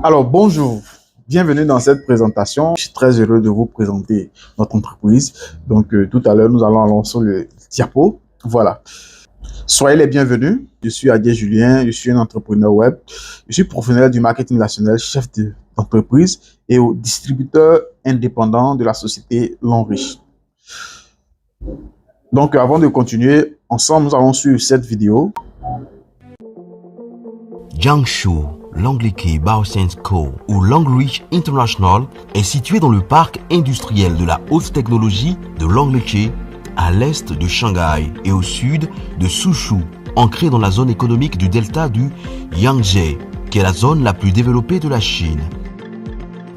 Alors, bonjour, bienvenue dans cette présentation. Je suis très heureux de vous présenter notre entreprise. Donc, tout à l'heure, nous allons lancer le diapo. Voilà. Soyez les bienvenus. Je suis Adier Julien, je suis un entrepreneur web. Je suis professionnel du marketing relationnel, chef d'entreprise et distributeur indépendant de la société Longrich. Donc, avant de continuer, ensemble, nous allons suivre cette vidéo. Jiangsu Longlike Baosense Co. ou Longrich International est situé dans le parc industriel de la haute technologie de Longlike, à l'est de Shanghai et au sud de Suzhou, ancré dans la zone économique du delta du Yangtze, qui est la zone la plus développée de la Chine.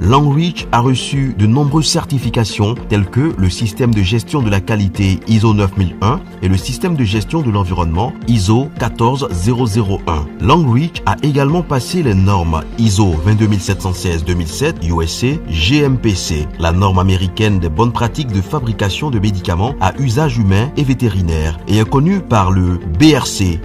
Longrich a reçu de nombreuses certifications telles que le système de gestion de la qualité ISO 9001 et le système de gestion de l'environnement ISO 14001. Longrich a également passé les normes ISO 22716-2007 USA GMPC, la norme américaine des bonnes pratiques de fabrication de médicaments à usage humain et vétérinaire, et est connue par le BRC.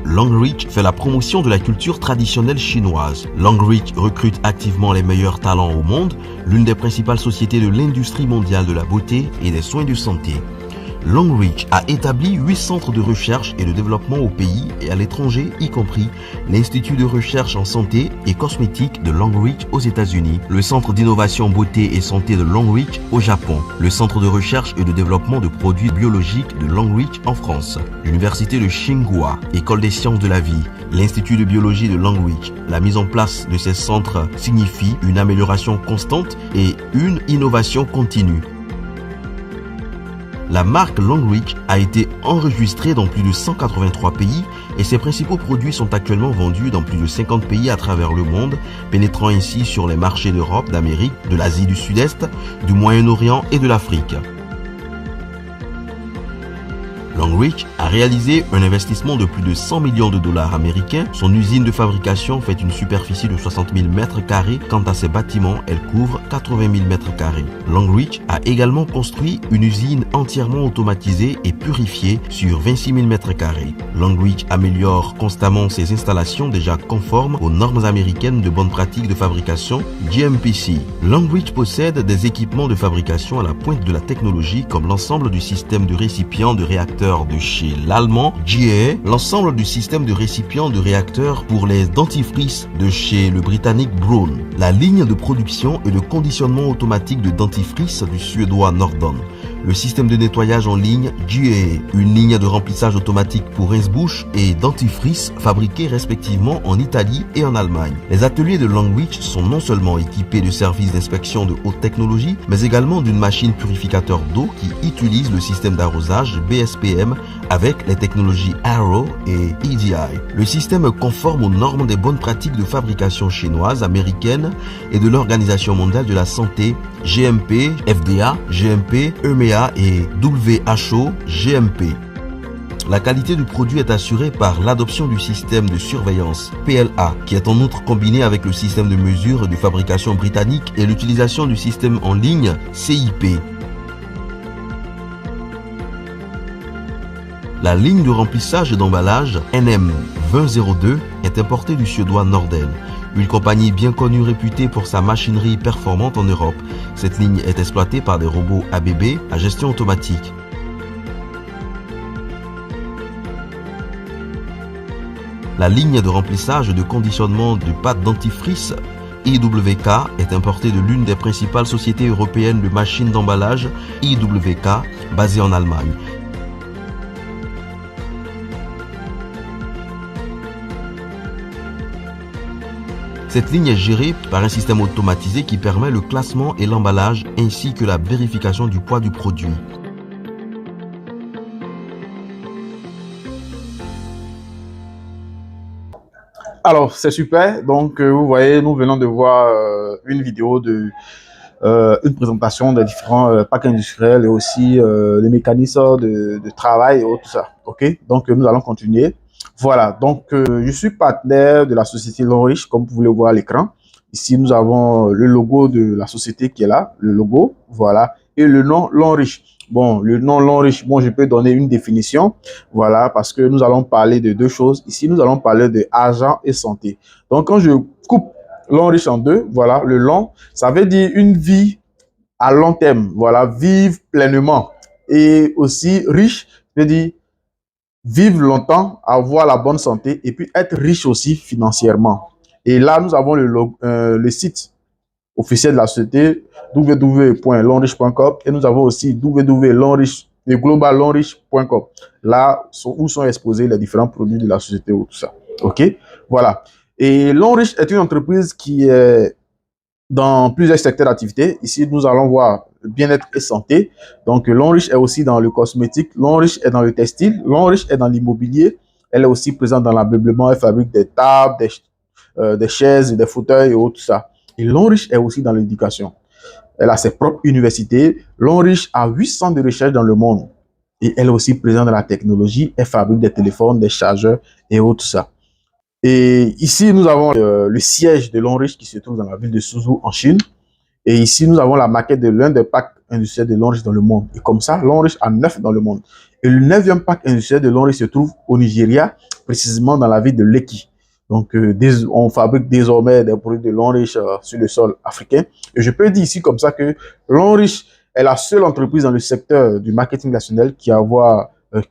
Longrich fait la promotion de la culture traditionnelle chinoise. Longrich recrute activement les meilleurs talents au monde, l'une des principales sociétés de l'industrie mondiale de la beauté et des soins de santé. Longrich a établi 8 centres de recherche et de développement au pays et à l'étranger, y compris l'Institut de recherche en santé et cosmétique de Longrich aux États-Unis, le Centre d'innovation beauté et santé de Longrich au Japon, le Centre de recherche et de développement de produits biologiques de Longrich en France, l'Université de Tsinghua, École des sciences de la vie, l'Institut de biologie de Longrich. La mise en place de ces centres signifie une amélioration constante et une innovation continue. La marque Longrich a été enregistrée dans plus de 183 pays et ses principaux produits sont actuellement vendus dans plus de 50 pays à travers le monde, pénétrant ainsi sur les marchés d'Europe, d'Amérique, de l'Asie du Sud-Est, du Moyen-Orient et de l'Afrique. Longrich a réalisé un investissement de plus de 100 millions de dollars américains. Son usine de fabrication fait une superficie de 60 000 mètres carrés. Quant à ses bâtiments, elle couvre 80 000 mètres carrés. Longrich a également construit une usine entièrement automatisée et purifiée sur 26 000 mètres carrés. Longrich améliore constamment ses installations déjà conformes aux normes américaines de bonnes pratiques de fabrication GMPC. Longrich possède des équipements de fabrication à la pointe de la technologie comme l'ensemble du système de récipients de réacteurs de chez l'allemand GE, l'ensemble du système de récipients de réacteurs pour les dentifrices de chez le britannique Braun, la ligne de production et de conditionnement automatique de dentifrice du suédois Nordon, le système de nettoyage en ligne GE, une ligne de remplissage automatique pour rince-bouche et dentifrice fabriqués respectivement en Italie et en Allemagne. Les ateliers de Longrich sont non seulement équipés de services d'inspection de haute technologie, mais également d'une machine purificateur d'eau qui utilise le système d'arrosage BSPM avec les technologies Arrow et EDI. Le système est conforme aux normes des bonnes pratiques de fabrication chinoises, américaines et de l'Organisation mondiale de la santé GMP, FDA, GMP, EMEA et WHO, GMP. La qualité du produit est assurée par l'adoption du système de surveillance PLA, qui est en outre combiné avec le système de mesure de fabrication britannique et l'utilisation du système en ligne CIP. La ligne de remplissage et d'emballage NM2002 est importée du suédois Norden, une compagnie bien connue réputée pour sa machinerie performante en Europe. Cette ligne est exploitée par des robots ABB à gestion automatique. La ligne de remplissage et de conditionnement de pâte dentifrice IWK est importée de l'une des principales sociétés européennes de machines d'emballage IWK basée en Allemagne. Cette ligne est gérée par un système automatisé qui permet le classement et l'emballage ainsi que la vérification du poids du produit. Alors, c'est super. Donc, vous voyez, nous venons de voir une vidéo de une présentation des différents packs industriels et aussi les mécanismes de travail et tout ça. OK? Donc, nous allons continuer. Voilà. Donc, je suis partenaire de la société Longrich, comme vous pouvez le voir à l'écran. Ici, nous avons le logo de la société qui est là, le logo. Voilà. Et le nom Longrich. Bon, le nom long riche, bon, je peux donner une définition, voilà, parce que nous allons parler de deux choses. Ici, nous allons parler de argent et santé. Donc, quand je coupe long riche en deux, voilà, le long, ça veut dire une vie à long terme, voilà, vivre pleinement. Et aussi, riche, veut dire vivre longtemps, avoir la bonne santé et puis être riche aussi financièrement. Et là, nous avons le site officiel de la société www.longrich.com et nous avons aussi globalongrich.com. Là où sont exposés les différents produits de la société ou tout ça. OK? Voilà. Et Longrich est une entreprise qui est dans plusieurs secteurs d'activité. Ici, nous allons voir bien-être et santé. Donc, Longrich est aussi dans le cosmétique. Longrich est dans le textile. Longrich est dans l'immobilier. Elle est aussi présente dans l'ameublement. Elle fabrique des tables, des chaises, des fauteuils et tout ça. Et Longrich est aussi dans l'éducation. Elle a ses propres universités. Longrich a 8 centres de recherche dans le monde. Et elle est aussi présente dans la technologie. Elle fabrique des téléphones, des chargeurs et tout ça. Et ici, nous avons le siège de Longrich qui se trouve dans la ville de Suzhou en Chine. Et ici, nous avons la maquette de l'un des packs industriels de Longrich dans le monde. Et comme ça, Longrich a 9 dans le monde. Et le 9e pack industriel de Longrich se trouve au Nigeria, précisément dans la ville de Lekki. Donc, on fabrique désormais des produits de Longrich sur le sol africain. Et je peux dire ici comme ça que Longrich est la seule entreprise dans le secteur du marketing national qui a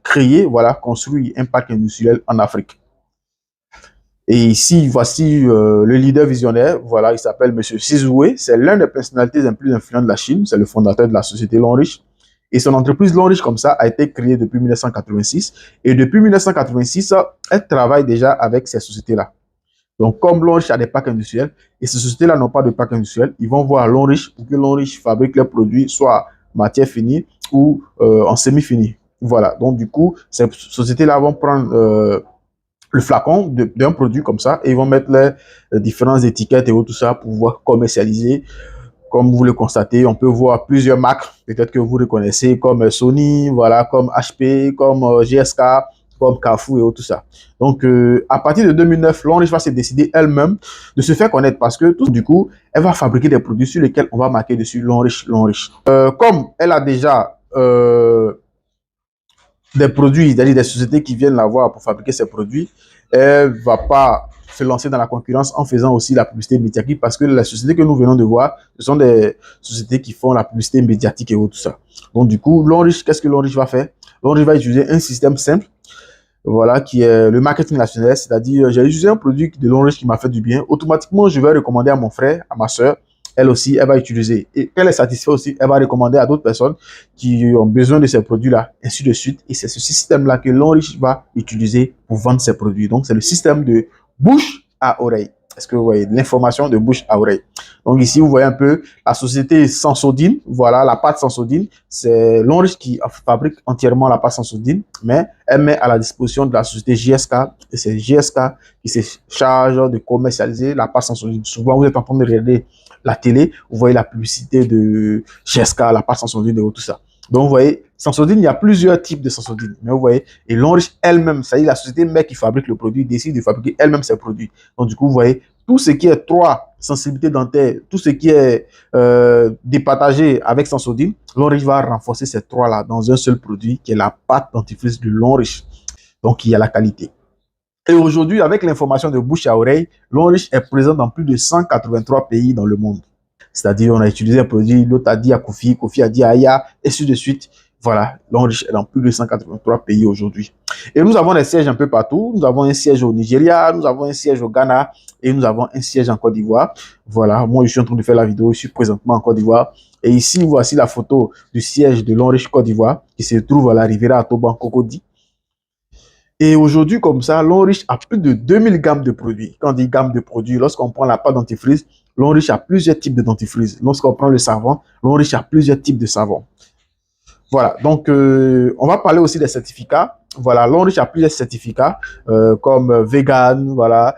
créé, voilà, construit un pack industriel en Afrique. Et ici, voici le leader visionnaire. Voilà, il s'appelle M. Sizue. C'est l'un des personnalités les plus influentes de la Chine. C'est le fondateur de la société Longrich. Et son entreprise Longrich, comme ça, a été créée depuis 1986. Et depuis 1986, elle travaille déjà avec ces sociétés-là. Donc, comme Longrich a des packs industriels, et ces sociétés-là n'ont pas de packs industriels, ils vont voir Longrich pour que Longrich fabrique leurs produits, soit matière finie ou en semi-fini. Voilà. Donc, du coup, ces sociétés-là vont prendre le flacon d'un produit comme ça et ils vont mettre les différentes étiquettes et tout ça pour pouvoir commercialiser. Comme vous le constatez, on peut voir plusieurs marques, peut-être que vous reconnaissez, comme Sony, voilà, comme HP, comme GSK, comme Carrefour et tout ça. Donc, à partir de 2009, Longrich va se décider elle-même de se faire connaître parce que du coup, elle va fabriquer des produits sur lesquels on va marquer dessus Longrich, Longrich. Comme elle a déjà des produits, c'est-à-dire des sociétés qui viennent la voir pour fabriquer ces produits, elle ne va pas se lancer dans la concurrence en faisant aussi la publicité médiatique parce que les sociétés que nous venons de voir, ce sont des sociétés qui font la publicité médiatique et tout ça. Donc du coup, Longrich, qu'est-ce que Longrich va faire? Longrich va utiliser un système simple, voilà, qui est le marketing national, c'est-à-dire j'ai utilisé un produit de Longrich qui m'a fait du bien, automatiquement je vais recommander à mon frère, à ma soeur, elle aussi, elle va utiliser. Et quand elle est satisfaite aussi, elle va recommander à d'autres personnes qui ont besoin de ces produits-là, ainsi de suite. Et c'est ce système-là que Longrich va utiliser pour vendre ses produits. Donc, c'est le système de bouche à oreille. Est-ce que vous voyez l'information de bouche à oreille? Donc, ici, vous voyez un peu la société Sensodyne. Voilà, la pâte Sensodyne. C'est Longrich qui fabrique entièrement la pâte Sensodyne, mais elle met à la disposition de la société GSK. Et c'est GSK qui se charge de commercialiser la pâte Sensodyne. Souvent, vous êtes en train de regarder la télé, vous voyez la publicité de GSK, la pâte Sensodyne et tout ça. Donc, vous voyez, Sensodyne, il y a plusieurs types de Sensodyne. Mais vous voyez, et Longrich elle-même, ça y est, la société mère qui fabrique le produit décide de fabriquer elle-même ses produits. Donc, du coup, vous voyez, tout ce qui est 3 sensibilités dentaires, tout ce qui est départagé avec Sensodyne, Longrich va renforcer ces 3-là dans un seul produit qui est la pâte dentifrice de Longrich. Donc, il y a la qualité. Et aujourd'hui, avec l'information de bouche à oreille, Longrich est présent dans plus de 183 pays dans le monde. C'est-à-dire, on a utilisé un produit, l'autre a dit à Kofi, Kofi a dit à Aya, et ainsi de suite. Voilà, Longrich est dans plus de 183 pays aujourd'hui. Et nous avons des sièges un peu partout. Nous avons un siège au Nigeria, nous avons un siège au Ghana et nous avons un siège en Côte d'Ivoire. Voilà, moi je suis en train de faire la vidéo, je suis présentement en Côte d'Ivoire. Et ici, voici la photo du siège de Longrich Côte d'Ivoire qui se trouve à la Riviera Atoban Cocody. Et aujourd'hui, comme ça, Longrich a plus de 2000 gammes de produits. Quand on dit gamme de produits, lorsqu'on prend la pâte dentifrice, Longrich a plusieurs types de dentifrice. Lorsqu'on prend le savon, Longrich a plusieurs types de savon. Voilà, donc on va parler aussi des certificats. Voilà, Longrich a plusieurs certificats comme vegan, voilà,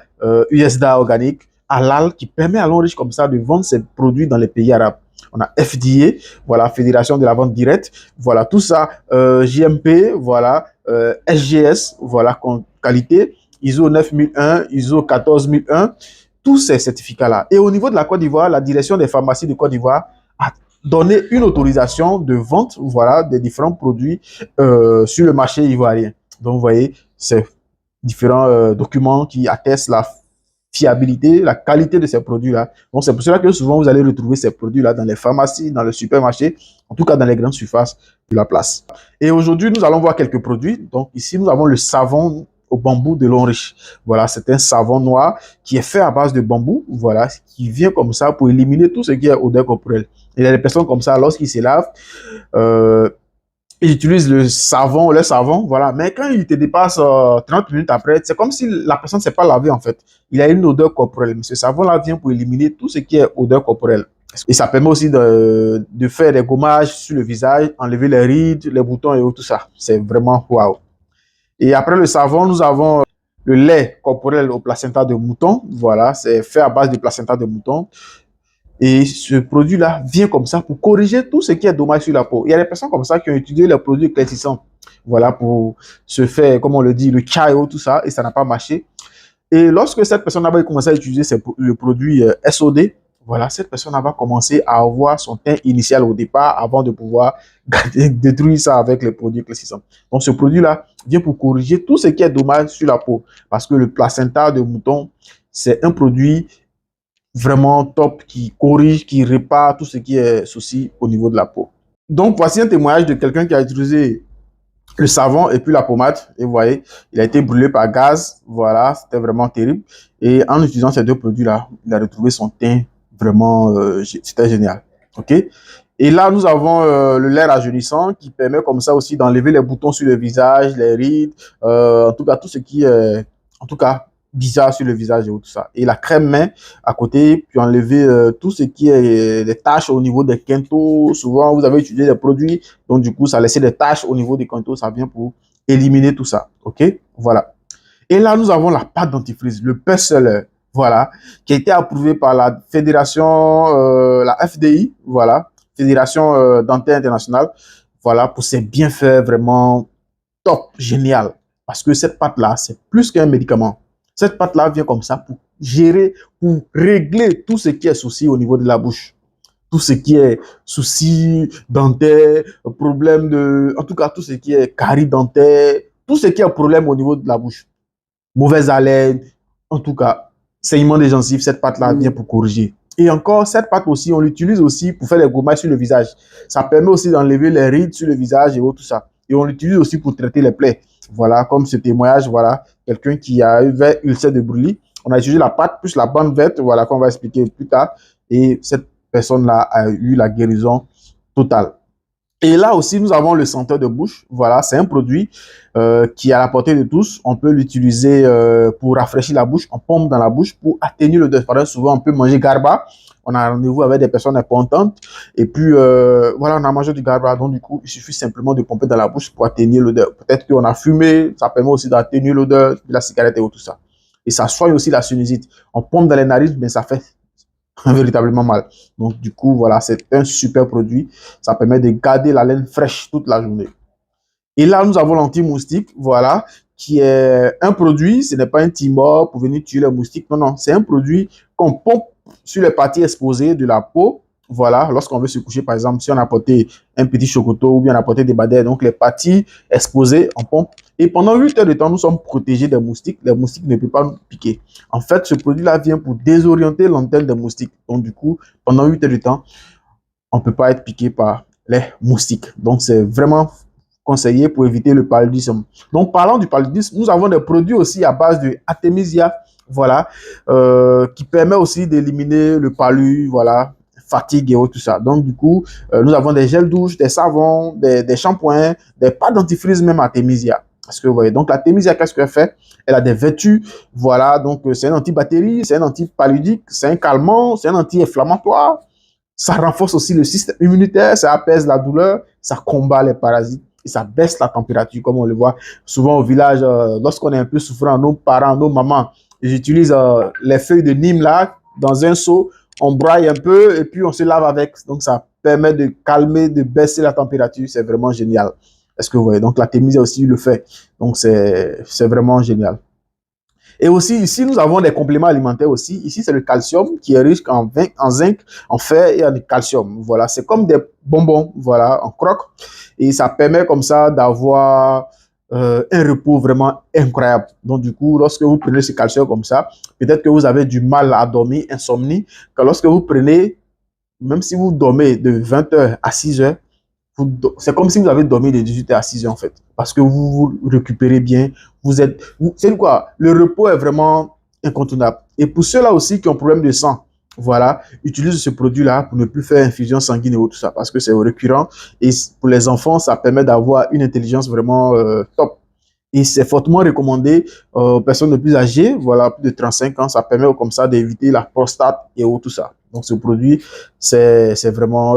USDA organique, halal, qui permet à Longrich comme ça de vendre ses produits dans les pays arabes. On a FDA, voilà, Fédération de la vente directe, voilà, tout ça, JMP, voilà, SGS, voilà, qualité, ISO 9001, ISO 14001, tous ces certificats-là. Et au niveau de la Côte d'Ivoire, la direction des pharmacies de Côte d'Ivoire a donner une autorisation de vente, voilà, des différents produits sur le marché ivoirien. Donc, vous voyez, c'est différents documents qui attestent la fiabilité, la qualité de ces produits-là. Donc, c'est pour cela que souvent, vous allez retrouver ces produits-là dans les pharmacies, dans les supermarchés, en tout cas dans les grandes surfaces de la place. Et aujourd'hui, nous allons voir quelques produits. Donc, ici, nous avons le savon au bambou de Longriche. Voilà, c'est un savon noir qui est fait à base de bambou, voilà, qui vient comme ça pour éliminer tout ce qui est odeur corporelle. Il y a des personnes comme ça, lorsqu'ils se lavent, ils utilisent le savon, voilà. Mais quand il te dépasse 30 minutes après, c'est comme si la personne ne s'est pas lavée, en fait. Il a une odeur corporelle. Mais ce savon-là vient pour éliminer tout ce qui est odeur corporelle. Et ça permet aussi de faire des gommages sur le visage, enlever les rides, les boutons et tout ça. C'est vraiment waouh. Et après le savon, nous avons le lait corporel au placenta de mouton. Voilà, c'est fait à base de placenta de mouton. Et ce produit-là vient comme ça pour corriger tout ce qui est dommage sur la peau. Il y a des personnes comme ça qui ont utilisé les produits éclaircissants, voilà, pour se faire, comme on le dit, le chayo, tout ça, et ça n'a pas marché. Et lorsque cette personne va commencer à utiliser le produit SOD, voilà, cette personne va commencer à avoir son teint initial au départ avant de pouvoir détruire ça avec les produits éclaircissants. Donc, ce produit-là vient pour corriger tout ce qui est dommage sur la peau. Parce que le placenta de mouton, c'est un produit vraiment top qui corrige, qui répare tout ce qui est souci au niveau de la peau. Donc, voici un témoignage de quelqu'un qui a utilisé le savon et puis la pommade. Et vous voyez, il a été brûlé par gaz. Voilà, c'était vraiment terrible. Et en utilisant ces deux produits-là, il a retrouvé son teint vraiment, c'était génial. OK? Et là, nous avons le lait rajeunissant qui permet comme ça aussi d'enlever les boutons sur le visage, les rides, en tout cas, tout ce qui est, en tout cas, bizarre sur le visage et tout ça. Et la crème main à côté, puis enlever tout ce qui est des taches au niveau des quintaux. Souvent, vous avez utilisé des produits, donc du coup, ça laissait des taches au niveau des quintaux. Ça vient pour éliminer tout ça. OK? Voilà. Et là, nous avons la pâte dentifrice, le best-seller, voilà, qui a été approuvé par la fédération, la FDI, voilà, Fédération Dentaire Internationale, voilà, pour ses bienfaits vraiment top, génial. Parce que cette pâte-là, c'est plus qu'un médicament. Cette pâte-là vient comme ça pour gérer, pour régler tout ce qui est souci au niveau de la bouche. Tout ce qui est souci dentaire, problème de, en tout cas, tout ce qui est carie dentaire, tout ce qui est problème au niveau de la bouche. Mauvaise haleine, en tout cas, saignement des gencives, cette pâte-là vient pour corriger. Et encore, cette pâte aussi, on l'utilise aussi pour faire les gommages sur le visage. Ça permet aussi d'enlever les rides sur le visage et tout ça. Et on l'utilise aussi pour traiter les plaies. Voilà, comme ce témoignage, voilà, quelqu'un qui a eu ulcère de Brûlis. On a utilisé la pâte plus la bande verte, voilà, qu'on va expliquer plus tard. Et cette personne-là a eu la guérison totale. Et là aussi, nous avons le senteur de bouche. Voilà, c'est un produit qui est à la portée de tous. On peut l'utiliser pour rafraîchir la bouche. On pompe dans la bouche pour atténuer l'odeur. Par exemple, souvent, on peut manger garba. On a rendez-vous avec des personnes importantes. Et puis, voilà, on a mangé du garba. Donc, du coup, il suffit simplement de pomper dans la bouche pour atténuer l'odeur. Peut-être qu'on a fumé. Ça permet aussi d'atténuer l'odeur de la cigarette et tout ça. Et ça soigne aussi la sinusite. On pompe dans les narines, mais ça fait véritablement mal. Donc, du coup, voilà, c'est un super produit. Ça permet de garder la laine fraîche toute la journée. Et là, nous avons l'anti-moustique, voilà, qui est un produit, ce n'est pas un timor pour venir tuer les moustiques. Non, non, c'est un produit qu'on pompe sur les parties exposées de la peau. Voilà, lorsqu'on veut se coucher, par exemple, si on a porté un petit chocoto ou bien on a porté des badets, donc les parties exposées, on pompe. Et pendant 8 heures de temps, nous sommes protégés des moustiques. Les moustiques ne peuvent pas nous piquer. En fait, ce produit-là vient pour désorienter l'antenne des moustiques. Donc, du coup, pendant 8 heures de temps, on ne peut pas être piqué par les moustiques. Donc, c'est vraiment conseillé pour éviter le paludisme. Donc, parlant du paludisme, nous avons des produits aussi à base de Artemisia, voilà, qui permet aussi d'éliminer le palu, voilà, fatigue et tout ça. Donc, du coup, nous avons des gels douches, des savons, des shampoings, des pâtes dentifrice, même Artemisia. Parce que vous voyez, donc l'Artemisia, qu'est-ce qu'elle fait? Elle a des vertus, voilà, donc c'est un antibactérie, c'est un antipaludique, c'est un calmant, c'est un anti-inflammatoire. Ça renforce aussi le système immunitaire, ça apaise la douleur, ça combat les parasites et ça baisse la température, comme on le voit souvent au village. Lorsqu'on est un peu souffrant, nos parents, nos mamans, ils utilisent les feuilles de Nîmes là, dans un seau, on broye un peu et puis on se lave avec. Donc, ça permet de calmer, de baisser la température. C'est vraiment génial. Est-ce que vous voyez? Donc, la Artemisia aussi le fait. Donc, c'est vraiment génial. Et aussi, ici, nous avons des compléments alimentaires aussi. Ici, c'est le calcium qui est riche en zinc, en fer et en calcium. Voilà, c'est comme des bonbons, voilà, en croque. Et ça permet comme ça d'avoir un repos vraiment incroyable. Donc, du coup, lorsque vous prenez ce calcium comme ça, peut-être que vous avez du mal à dormir, insomnie, que lorsque vous prenez, même si vous dormez de 20h à 6h, c'est comme si vous avez dormi de 18h à 6h en fait. Parce que vous vous récupérez bien. C'est quoi? Le repos est vraiment incontournable. Et pour ceux-là aussi qui ont problème de sang, voilà, utilisez ce produit-là pour ne plus faire infusion sanguine et tout ça parce que c'est récurrent. Et pour les enfants, ça permet d'avoir une intelligence vraiment top. Et c'est fortement recommandé aux personnes les plus âgées, voilà, plus de 35 ans. Ça permet comme ça d'éviter la prostate et tout ça. Donc, ce produit, c'est vraiment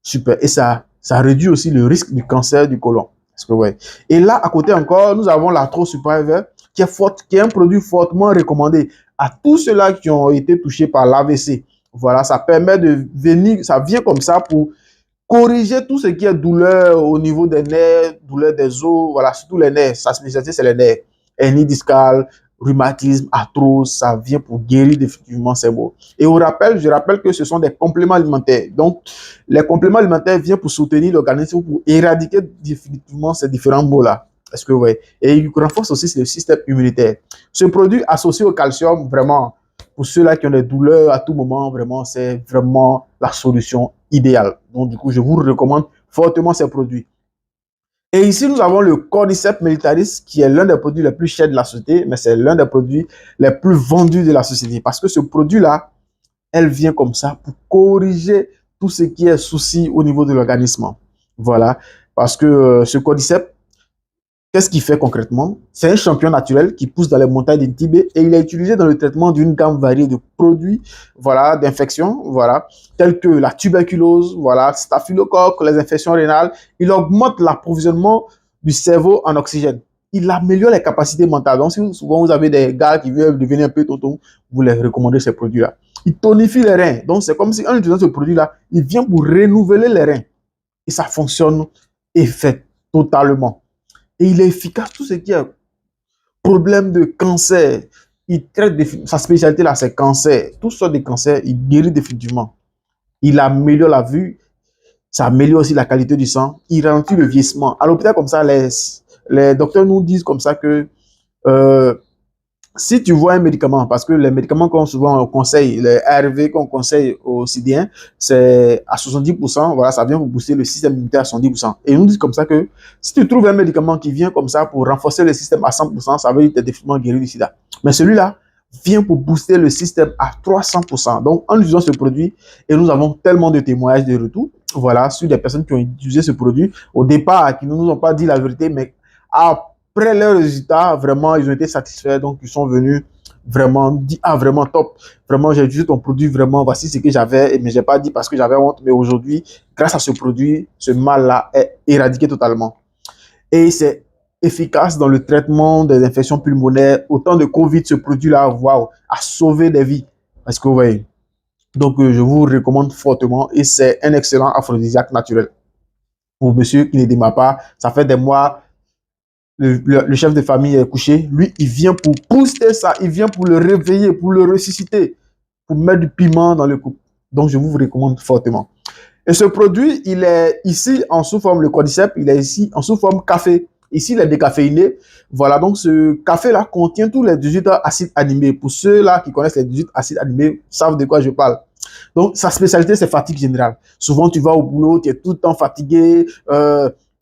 super. Et ça réduit aussi le risque du cancer du côlon. Parce que, ouais. Et là, à côté encore, nous avons l'Arthro Super qui est un produit fortement recommandé à tous ceux-là qui ont été touchés par l'AVC. Voilà, ça permet de venir, ça vient comme ça pour corriger tout ce qui est douleur au niveau des nerfs, douleur des os, voilà, surtout les nerfs. Sa spécialité, c'est les nerfs. Hernie discale, rhumatisme, arthrose, ça vient pour guérir définitivement ces maux. Et je rappelle que ce sont des compléments alimentaires. Donc, les compléments alimentaires viennent pour soutenir l'organisme, pour éradiquer définitivement ces différents maux-là. Est-ce que vous voyez? Et il renforce aussi le système immunitaire. Ce produit associé au calcium, vraiment, pour ceux-là qui ont des douleurs à tout moment, vraiment, c'est vraiment la solution idéale. Donc, du coup, je vous recommande fortement ces produits. Et ici, nous avons le Cordyceps militaris, qui est l'un des produits les plus chers de la société, mais c'est l'un des produits les plus vendus de la société. Parce que ce produit-là, elle vient comme ça pour corriger tout ce qui est souci au niveau de l'organisme. Voilà. Parce que ce Cordyceps, qu'est-ce qu'il fait concrètement? C'est un champignon naturel qui pousse dans les montagnes du Tibet et il est utilisé dans le traitement d'une gamme variée de produits, voilà, d'infections, voilà, tels que la tuberculose, voilà, staphylocoque, les infections rénales. Il augmente l'approvisionnement du cerveau en oxygène. Il améliore les capacités mentales. Donc, si souvent vous avez des gars qui veulent devenir un peu tonton, vous les recommandez ces produits-là. Il tonifie les reins. Donc, c'est comme si en utilisant ce produit-là, il vient pour renouveler les reins. Et ça fonctionne et fait totalement. Et il est efficace, tout ce qui est problème de cancer. Il traite sa spécialité là, c'est cancer. Tout sortes de cancers, il guérit définitivement. Il améliore la vue, ça améliore aussi la qualité du sang, il ralentit le vieillissement. À l'hôpital, comme ça, les docteurs nous disent comme ça que si tu vois un médicament, parce que les médicaments qu'on souvent conseille, les ARV qu'on conseille aux Syriens, c'est à 70%, voilà, ça vient pour booster le système immunitaire à 70%. Et ils nous disent comme ça que si tu trouves un médicament qui vient comme ça pour renforcer le système à 100%, ça veut dire que tu es définitivement guéri du sida. Mais celui-là vient pour booster le système à 300%. Donc, en utilisant ce produit, et nous avons tellement de témoignages de retour, voilà, sur des personnes qui ont utilisé ce produit, au départ, qui ne nous ont pas dit la vérité, mais après leurs résultats, vraiment, ils ont été satisfaits. Donc, ils sont venus vraiment dit, ah, vraiment top. Vraiment, j'ai utilisé ton produit, vraiment, voici ce que j'avais. Mais j'ai pas dit parce que j'avais honte. Mais aujourd'hui, grâce à ce produit, ce mal-là est éradiqué totalement. Et c'est efficace dans le traitement des infections pulmonaires. Autant de Covid, ce produit-là, waouh, a sauvé des vies. Parce que, vous voyez. Donc, je vous recommande fortement. Et c'est un excellent aphrodisiaque naturel. Pour monsieur qui ne démarre pas, ça fait des mois. Le chef de famille est couché, lui, il vient pour booster ça, il vient pour le réveiller, pour le ressusciter, pour mettre du piment dans le couple. Donc, je vous recommande fortement. Et ce produit, il est ici en sous forme, le Cordyceps, il est ici en sous forme café. Ici, il est décaféiné. Voilà, donc ce café-là contient tous les 18 acides aminés. Pour ceux-là qui connaissent les 18 acides aminés, savent de quoi je parle. Donc, sa spécialité, c'est fatigue générale. Souvent, tu vas au boulot, tu es tout le temps fatigué,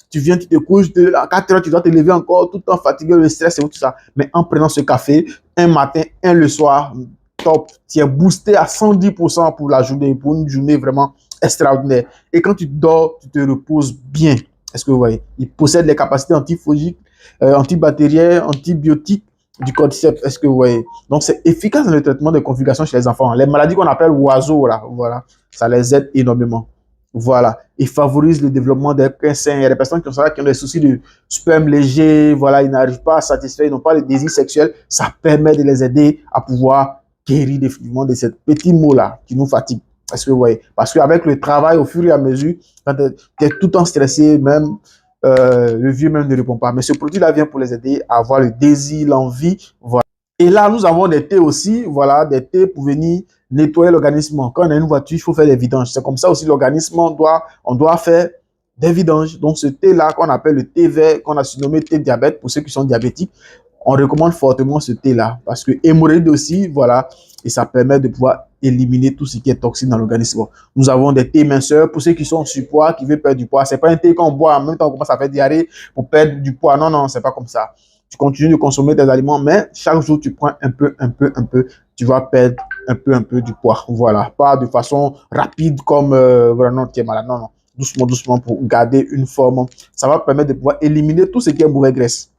tu viens, tu te couches, à 4 heures, tu dois te lever encore, tout le temps fatigué, le stress et tout ça. Mais en prenant ce café, un matin, un le soir, top, tu es boosté à 110% pour la journée, pour une journée vraiment extraordinaire. Et quand tu dors, tu te reposes bien. Est-ce que vous voyez? Il possède les capacités antifongiques, antibactériennes, antibiotiques du cordyceps. Est-ce que vous voyez? Donc, c'est efficace dans le traitement des complications chez les enfants. Les maladies qu'on appelle oiseaux, là, voilà, ça les aide énormément. Voilà, il favorise le développement des cancers. Il y a des personnes qui ont des soucis de sperme léger, voilà, ils n'arrivent pas à satisfaire, ils n'ont pas de désir sexuel. Ça permet de les aider à pouvoir guérir définitivement de ces petits maux-là qui nous fatiguent. Est-ce que vous voyez? Parce qu'avec le travail, au fur et à mesure, quand tu es tout le temps stressé, même le vieux même ne répond pas. Mais ce produit-là vient pour les aider à avoir le désir, l'envie, voilà. Et là, nous avons des thés aussi, voilà, des thés pour venir nettoyer l'organisme. Quand on a une voiture, il faut faire des vidanges. C'est comme ça aussi l'organisme, on doit faire des vidanges. Donc, ce thé-là, qu'on appelle le thé vert, qu'on a surnommé thé diabète, pour ceux qui sont diabétiques, on recommande fortement ce thé-là. Parce que hémorroïde aussi, voilà, et ça permet de pouvoir éliminer tout ce qui est toxique dans l'organisme. Nous avons des thés minceurs pour ceux qui sont en surpoids, qui veulent perdre du poids. C'est pas un thé qu'on boit en même temps qu'on commence à faire diarrhée pour perdre du poids. Non, non, c'est pas comme ça. Tu continues de consommer tes aliments, mais chaque jour, tu prends un peu, tu vas perdre un peu du poids. Voilà. Pas de façon rapide comme vraiment tu es malade. Non, non. Doucement, doucement pour garder une forme. Ça va permettre de pouvoir éliminer tout ce qui est mauvaise graisse.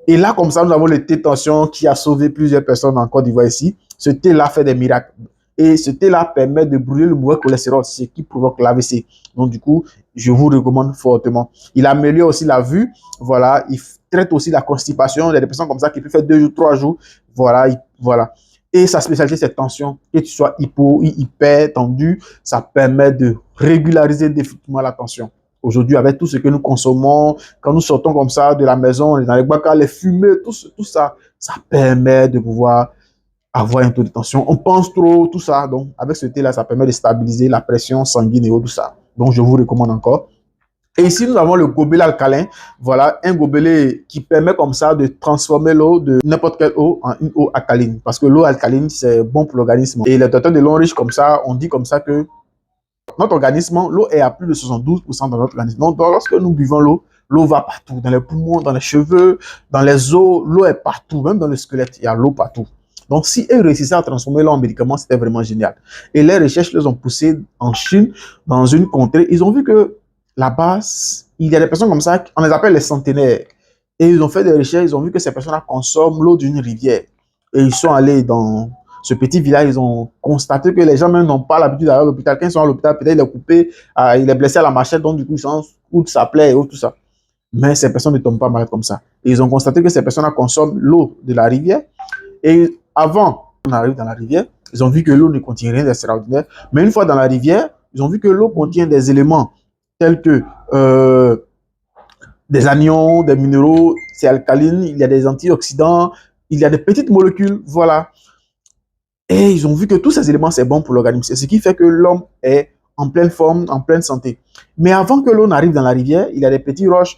Et là, comme ça, nous avons le thé tension qui a sauvé plusieurs personnes en Côte d'Ivoire ici. Ce thé-là fait des miracles. Et ce thé-là permet de brûler le mauvais cholestérol, ce qui provoque l'AVC. Donc, du coup, je vous recommande fortement. Il améliore aussi la vue. Voilà. Il traite aussi la constipation. Il y a des personnes comme ça qui peuvent faire 2 jours, 3 jours. Voilà. Voilà. Et sa spécialité, c'est tension. Que tu sois hyper tendu, ça permet de régulariser définitivement la tension. Aujourd'hui, avec tout ce que nous consommons, quand nous sortons comme ça de la maison, on est dans les bacs, les fumées, tout ça, ça permet de pouvoir avoir un taux de tension. On pense trop, tout ça. Donc, avec ce thé-là, ça permet de stabiliser la pression sanguine et tout ça. Donc, je vous recommande encore. Et ici, nous avons le gobelet alcalin. Voilà, un gobelet qui permet comme ça de transformer l'eau de n'importe quelle eau en une eau alcaline. Parce que l'eau alcaline, c'est bon pour l'organisme. Et les docteurs de Longriche, comme ça, on dit comme ça que notre organisme, l'eau est à plus de 72% dans notre organisme. Donc, lorsque nous buvons l'eau, l'eau va partout, dans les poumons, dans les cheveux, dans les os, l'eau est partout, même dans le squelette, il y a l'eau partout. Donc, si eux réussissaient à transformer l'eau en médicament, c'était vraiment génial. Et les recherches les ont poussées en Chine, dans une contrée. Ils ont vu que là-bas, il y a des personnes comme ça, on les appelle les centenaires. Et ils ont fait des recherches, ils ont vu que ces personnes-là consomment l'eau d'une rivière. Et ils sont allés dans ce petit village, ils ont constaté que les gens même n'ont pas l'habitude d'aller à l'hôpital. Quand ils sont à l'hôpital, peut-être il est coupé, il est blessé à la machette, donc du coup, ils sont où ça plaît et tout ça. Mais ces personnes ne tombent pas malades comme ça. Et ils ont constaté que ces personnes-là consomment l'eau de la rivière. Et avant qu'on arrive dans la rivière, ils ont vu que l'eau ne contient rien d'extraordinaire. Mais une fois dans la rivière, ils ont vu que l'eau contient des éléments tels que des anions, des minéraux, c'est alcaline, il y a des antioxydants, il y a des petites molécules, voilà. Et ils ont vu que tous ces éléments, c'est bon pour l'organisme. C'est ce qui fait que l'homme est en pleine forme, en pleine santé. Mais avant que l'eau n'arrive dans la rivière, il y a des petites roches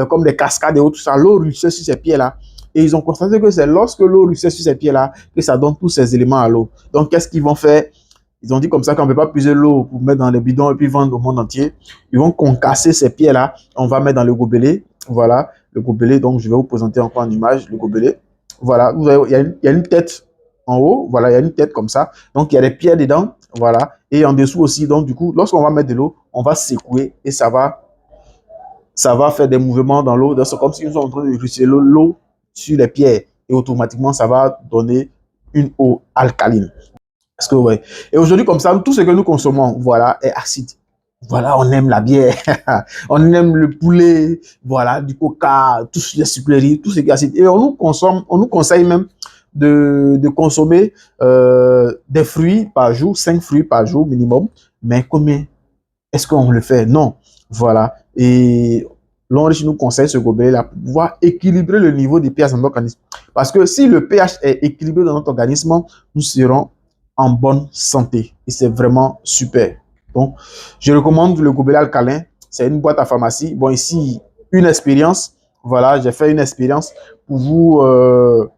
comme des cascades et tout ça. L'eau ruisselle sur ses pieds-là. Et ils ont constaté que c'est lorsque l'eau ruisselle sur ses pieds-là que ça donne tous ces éléments à l'eau. Donc, qu'est-ce qu'ils vont faire? Ils ont dit comme ça qu'on ne peut pas puiser l'eau pour mettre dans les bidons et puis vendre au monde entier. Ils vont concasser ces pieds-là. On va mettre dans le gobelet. Voilà, le gobelet. Donc, je vais vous présenter encore en image le gobelet. Voilà, vous voyez, il y a une tête en haut, voilà, il y a une tête comme ça. Donc, il y a des pierres dedans, voilà. Et en dessous aussi, donc, du coup, lorsqu'on va mettre de l'eau, on va secouer et ça va faire des mouvements dans l'eau. C'est comme si nous sommes en train de ruisseler l'eau sur les pierres. Et automatiquement, ça va donner une eau alcaline. Est-ce que vous voyez? Et aujourd'hui, comme ça, tout ce que nous consommons, voilà, est acide. Voilà, on aime la bière, on aime le poulet, voilà, du coca, toutes les sucreries, tout ce qui est acide. Et on nous conseille même de consommer des fruits par jour, 5 fruits par jour minimum. Mais combien est-ce qu'on le fait? Non. Voilà. Et Longriche nous conseille ce gobelet-là pour pouvoir équilibrer le niveau des pH dans notre organisme. Parce que si le pH est équilibré dans notre organisme, nous serons en bonne santé. Et c'est vraiment super. Donc, je recommande le gobelet alcalin. C'est une boîte à pharmacie. Bon, ici, une expérience. Voilà, j'ai fait une expérience pour vous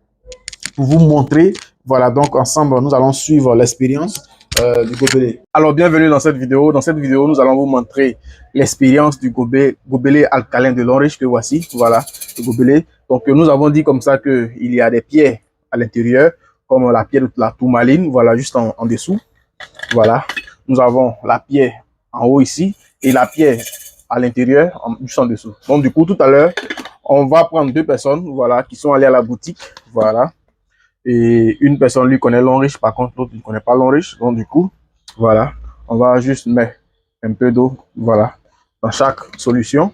montrer. Voilà, donc ensemble, nous allons suivre l'expérience du gobelet. Alors, bienvenue dans cette vidéo. Dans cette vidéo, nous allons vous montrer l'expérience du gobelet alcalin de Longriche que voici. Voilà, le gobelet. Donc, nous avons dit comme ça qu'il y a des pierres à l'intérieur, comme la pierre de la tourmaline, voilà, juste en dessous. Voilà, nous avons la pierre en haut ici et la pierre à l'intérieur, juste en dessous. Donc, du coup, tout à l'heure, on va prendre 2 personnes, voilà, qui sont allées à la boutique, voilà. Et une personne lui connaît Longriche, par contre, l'autre ne connaît pas Longriche. Donc, du coup, voilà, on va juste mettre un peu d'eau, voilà, dans chaque solution.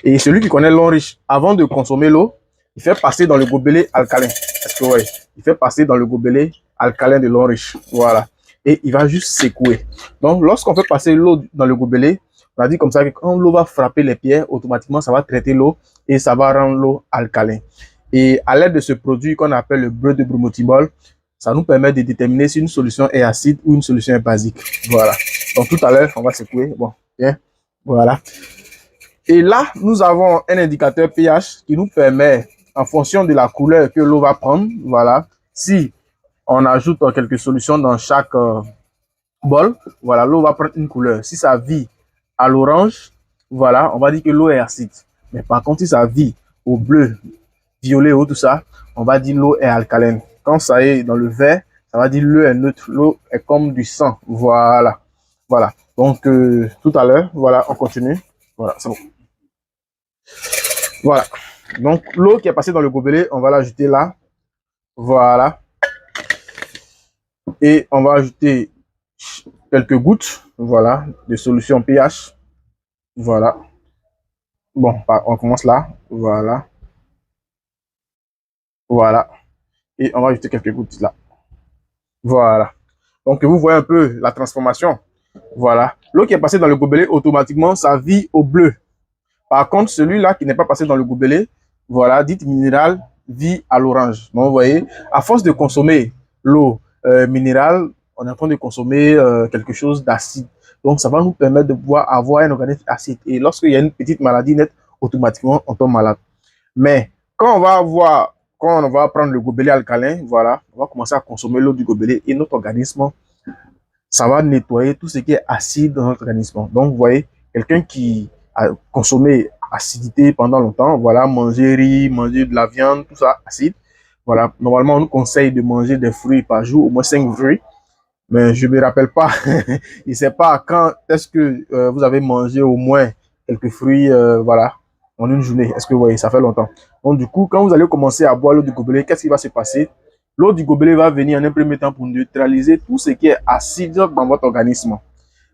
Et celui qui connaît Longriche, avant de consommer l'eau, il fait passer dans le gobelet alcalin. Est-ce que vous voyez? Il fait passer dans le gobelet alcalin de Longriche. Voilà. Et il va juste secouer. Donc, lorsqu'on fait passer l'eau dans le gobelet, on a dit comme ça que quand l'eau va frapper les pierres, automatiquement, ça va traiter l'eau et ça va rendre l'eau alcalin. Et à l'aide de ce produit qu'on appelle le beurre de bromothymol, ça nous permet de déterminer si une solution est acide ou une solution est basique. Voilà. Donc tout à l'heure, on va secouer. Bon, bien. Voilà. Et là, nous avons un indicateur pH qui nous permet, en fonction de la couleur que l'eau va prendre, voilà, si on ajoute quelques solutions dans chaque bol, voilà, l'eau va prendre une couleur. Si ça vit à l'orange, voilà, on va dire que l'eau est acide. Mais par contre, si ça vit au bleu, violet ou tout ça, on va dire l'eau est alcalène. Quand ça est dans le vert, ça va dire l'eau est neutre, l'eau est comme du sang. Voilà. Voilà. Donc, tout à l'heure, voilà, on continue. Voilà, c'est bon. Voilà. Donc, l'eau qui est passée dans le gobelet, on va l'ajouter là. Voilà. Et on va ajouter quelques gouttes, voilà, de solution pH. Voilà. Bon, on commence là. Voilà. Voilà. Et on va ajouter quelques gouttes là. Voilà. Donc, vous voyez un peu la transformation. Voilà. L'eau qui est passée dans le gobelet, automatiquement, ça vit au bleu. Par contre, celui-là qui n'est pas passé dans le gobelet, voilà, dite minérale, vit à l'orange. Donc, vous voyez, à force de consommer l'eau minérale, on est en train de consommer quelque chose d'acide. Donc, ça va nous permettre de pouvoir avoir un organisme acide. Et lorsqu'il y a une petite maladie nette, automatiquement, on tombe malade. Mais quand on va prendre le gobelet alcalin, voilà, on va commencer à consommer l'eau du gobelet et notre organisme, ça va nettoyer tout ce qui est acide dans notre organisme. Donc, vous voyez, quelqu'un qui a consommé acidité pendant longtemps, voilà, manger riz, manger de la viande, tout ça, acide. Voilà, normalement, on nous conseille de manger des fruits par jour, au moins 5 fruits. Mais je ne me rappelle pas, je ne sais pas quand est-ce que vous avez mangé au moins quelques fruits, voilà, en une journée. Est-ce que vous voyez, ça fait longtemps. Donc, du coup, quand vous allez commencer à boire l'eau du gobelet, qu'est-ce qui va se passer? L'eau du gobelet va venir en un premier temps pour neutraliser tout ce qui est acide dans votre organisme.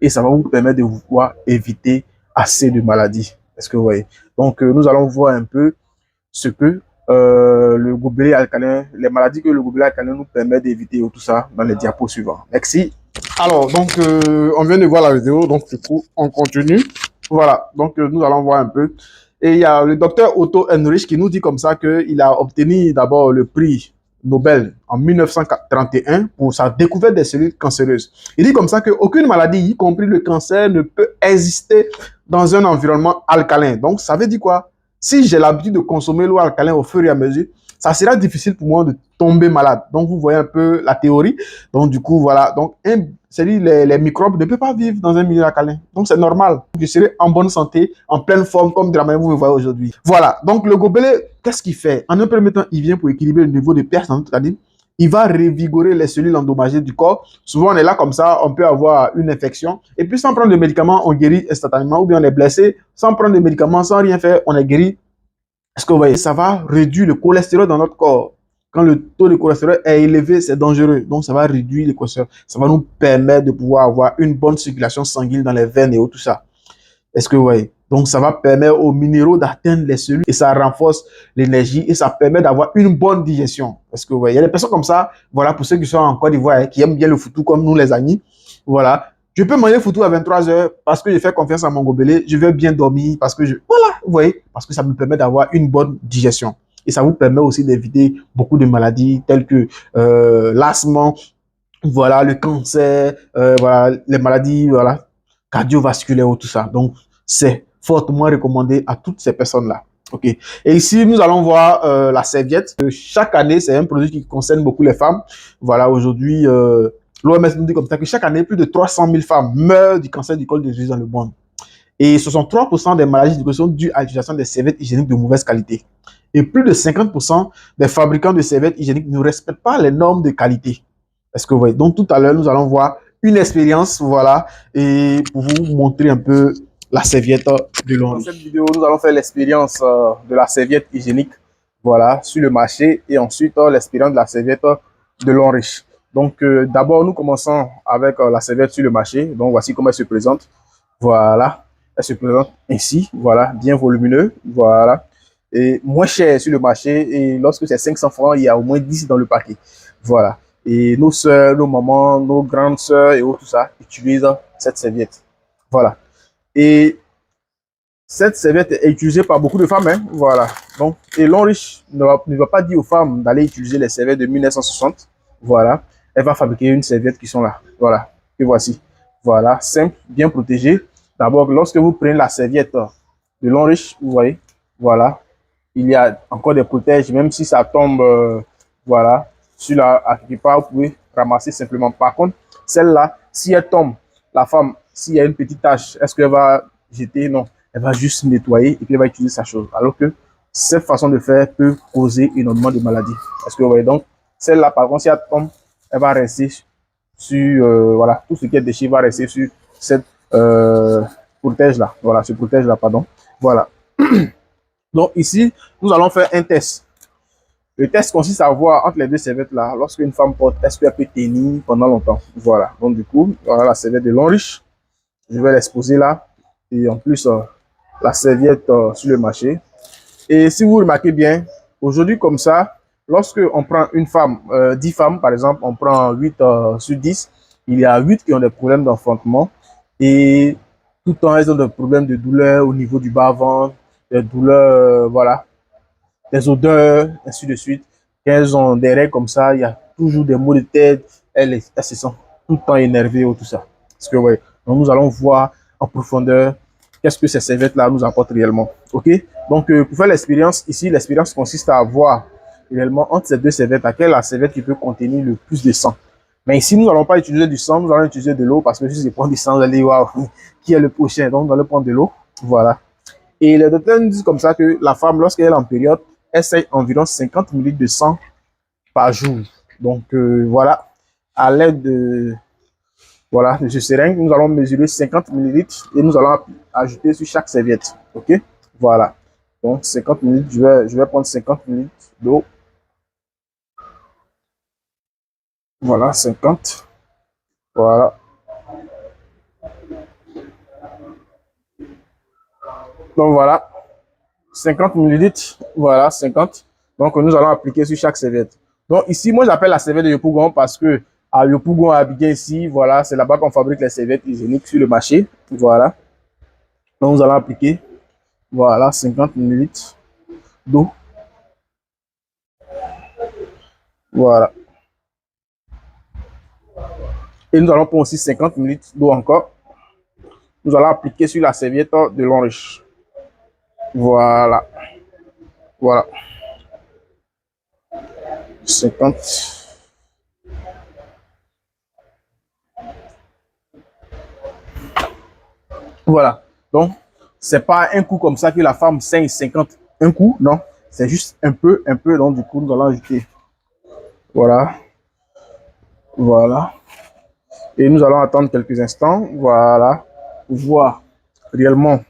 Et ça va vous permettre de pouvoir éviter assez de maladies. Est-ce que vous voyez? Donc, nous allons voir un peu ce que le gobelet alcalin, les maladies que le gobelet alcalin nous permet d'éviter, tout ça dans les diapos suivants. Merci. Alors, donc, on vient de voir la vidéo, donc du coup, on continue. Voilà, donc nous allons voir un peu. Et il y a le docteur Otto Heinrich qui nous dit comme ça qu'il a obtenu d'abord le prix Nobel en 1931 pour sa découverte des cellules cancéreuses. Il dit comme ça qu'aucune maladie, y compris le cancer, ne peut exister dans un environnement alcalin. Donc, ça veut dire quoi? Si j'ai l'habitude de consommer l'eau alcalin au fur et à mesure, ça sera difficile pour moi de tomber malade. Donc, vous voyez un peu la théorie. Donc, du coup, voilà. Donc, c'est-à-dire les microbes ne peuvent pas vivre dans un milieu alcalin. Donc, c'est normal. Je serai en bonne santé, en pleine forme, comme de la manière que vous me voyez aujourd'hui. Voilà. Donc, le gobelet, qu'est-ce qu'il fait? En un premier temps, il vient pour équilibrer le niveau de pH dans notre organisme. Il va revigorer les cellules endommagées du corps. Souvent, on est là comme ça, on peut avoir une infection. Et puis, sans prendre de médicaments, on guérit instantanément. Ou bien on est blessé, sans prendre de médicaments, sans rien faire, on est guéri. Est-ce que vous voyez? Ça va réduire le cholestérol dans notre corps. Quand le taux de cholestérol est élevé, c'est dangereux. Donc, ça va réduire le cholestérol. Ça va nous permettre de pouvoir avoir une bonne circulation sanguine dans les veines et tout ça. Est-ce que vous voyez? Donc, ça va permettre aux minéraux d'atteindre les cellules et ça renforce l'énergie et ça permet d'avoir une bonne digestion. Est-ce que vous voyez? Il y a des personnes comme ça, voilà, pour ceux qui sont en Côte d'Ivoire, qui aiment bien le foutou comme nous les amis. Voilà. Je peux manger foutou à 23 h parce que je fais confiance à mon gobelet. Je vais bien dormir parce que voilà, vous voyez, parce que ça me permet d'avoir une bonne digestion. Et ça vous permet aussi d'éviter beaucoup de maladies telles que l'asthme, voilà, le cancer, voilà, les maladies, voilà, cardiovasculaires ou tout ça. Donc, c'est fortement recommandé à toutes ces personnes-là. OK. Et ici, nous allons voir la serviette. Chaque année, c'est un produit qui concerne beaucoup les femmes. Voilà, aujourd'hui, l'OMS nous dit comme ça que chaque année, plus de 300 000 femmes meurent du cancer du col de l'utérus dans le monde. Et 63% des maladies sont dues à l'utilisation des serviettes hygiéniques de mauvaise qualité. Et plus de 50% des fabricants de serviettes hygiéniques ne respectent pas les normes de qualité. Est-ce que vous voyez? Donc, tout à l'heure, nous allons voir une expérience, voilà, et pour vous montrer un peu la serviette de l'Henri. Dans cette vidéo, nous allons faire l'expérience de la serviette hygiénique, voilà, sur le marché, et ensuite l'expérience de la serviette de l'Henri. Donc, d'abord, nous commençons avec la serviette sur le marché. Donc, voici comment elle se présente. Voilà, elle se présente ainsi, voilà, bien volumineux, voilà, et moins cher sur le marché. Et lorsque c'est 500 francs, il y a au moins 10 dans le paquet. Voilà. Et nos sœurs, nos mamans, nos grandes sœurs et tout ça utilisent cette serviette. Voilà. Et Cette serviette est utilisée par beaucoup de femmes, hein, voilà. Donc, et Longreach ne va pas dire aux femmes d'aller utiliser les serviettes de 1960, voilà. Elle va fabriquer une serviette qui sont là, voilà, que voici. Voilà, simple, bien protégée. D'abord, lorsque vous prenez la serviette de Longreach, vous voyez, voilà, il y a encore des protèges, même si ça tombe, voilà, sur la, à quelque part, vous pouvez ramasser simplement. Par contre, celle-là, si elle tombe, la femme, s'il y a une petite tache, est-ce qu'elle va jeter? Non, elle va juste nettoyer et puis elle va utiliser sa chose. Alors que cette façon de faire peut causer énormément de maladies. Est-ce que vous voyez? Donc, celle-là, par contre, si elle tombe, elle va rester sur, voilà, tout ce qui est déchet va rester sur cette protège-là. Voilà, ce protège-là, pardon. Voilà. Donc ici, nous allons faire un test. Le test consiste à voir entre les deux serviettes là, lorsqu'une femme porte, est-ce qu'elle peut tenir pendant longtemps. Voilà. Donc du coup, voilà la serviette de Longreach. Je vais l'exposer là. Et en plus, la serviette sur le marché. Et si vous remarquez bien, aujourd'hui comme ça, lorsque on prend une femme, 10 femmes par exemple, on prend 8 sur 10, il y a 8 qui ont des problèmes d'enfantement. Et tout le temps, elles ont des problèmes de douleur au niveau du bas-ventre, des douleurs, voilà, des odeurs, ainsi de suite. Quand elles ont des règles comme ça, il y a toujours des maux de tête, elles se sentent tout le temps énervées ou tout ça. Parce que, ouais, donc nous allons voir en profondeur qu'est-ce que ces serviettes-là nous apportent réellement. OK? Donc, pour faire l'expérience, ici, l'expérience consiste à voir réellement entre ces deux serviettes, laquelle est la serviette qui peut contenir le plus de sang. Mais ici, nous n'allons pas utiliser du sang, nous allons utiliser de l'eau parce que si je prends du sang, vous allez voir qui est le prochain. Donc, nous allons prendre de l'eau. Voilà. Et les docteurs nous disent comme ça que la femme, lorsqu'elle est en période, essaye environ 50 ml de sang par jour. Donc, voilà, à l'aide de, voilà, de ce seringue, nous allons mesurer 50 ml et nous allons ajouter sur chaque serviette. OK? Voilà. Donc, 50 ml, je vais prendre 50 ml d'eau. Voilà, 50. Voilà. Donc, voilà. 50 ml, voilà, 50. Donc, nous allons appliquer sur chaque serviette. Donc, ici, moi, j'appelle la serviette de Yopougon parce que à Yopougon, à Abidjan, ici, voilà, c'est là-bas qu'on fabrique les serviettes hygiéniques sur le marché. Voilà. Donc, nous allons appliquer, voilà, 50 ml d'eau. Voilà. Et nous allons prendre aussi 50 ml d'eau encore. Nous allons appliquer sur la serviette de Longreach. Voilà. Voilà. 50. Voilà. Donc, c'est pas un coup comme ça que la femme saigne 50 un coup, non. C'est juste un peu. Donc, du coup, nous allons ajouter. Voilà. Voilà. Et nous allons attendre quelques instants. Voilà. Pour voir réellement.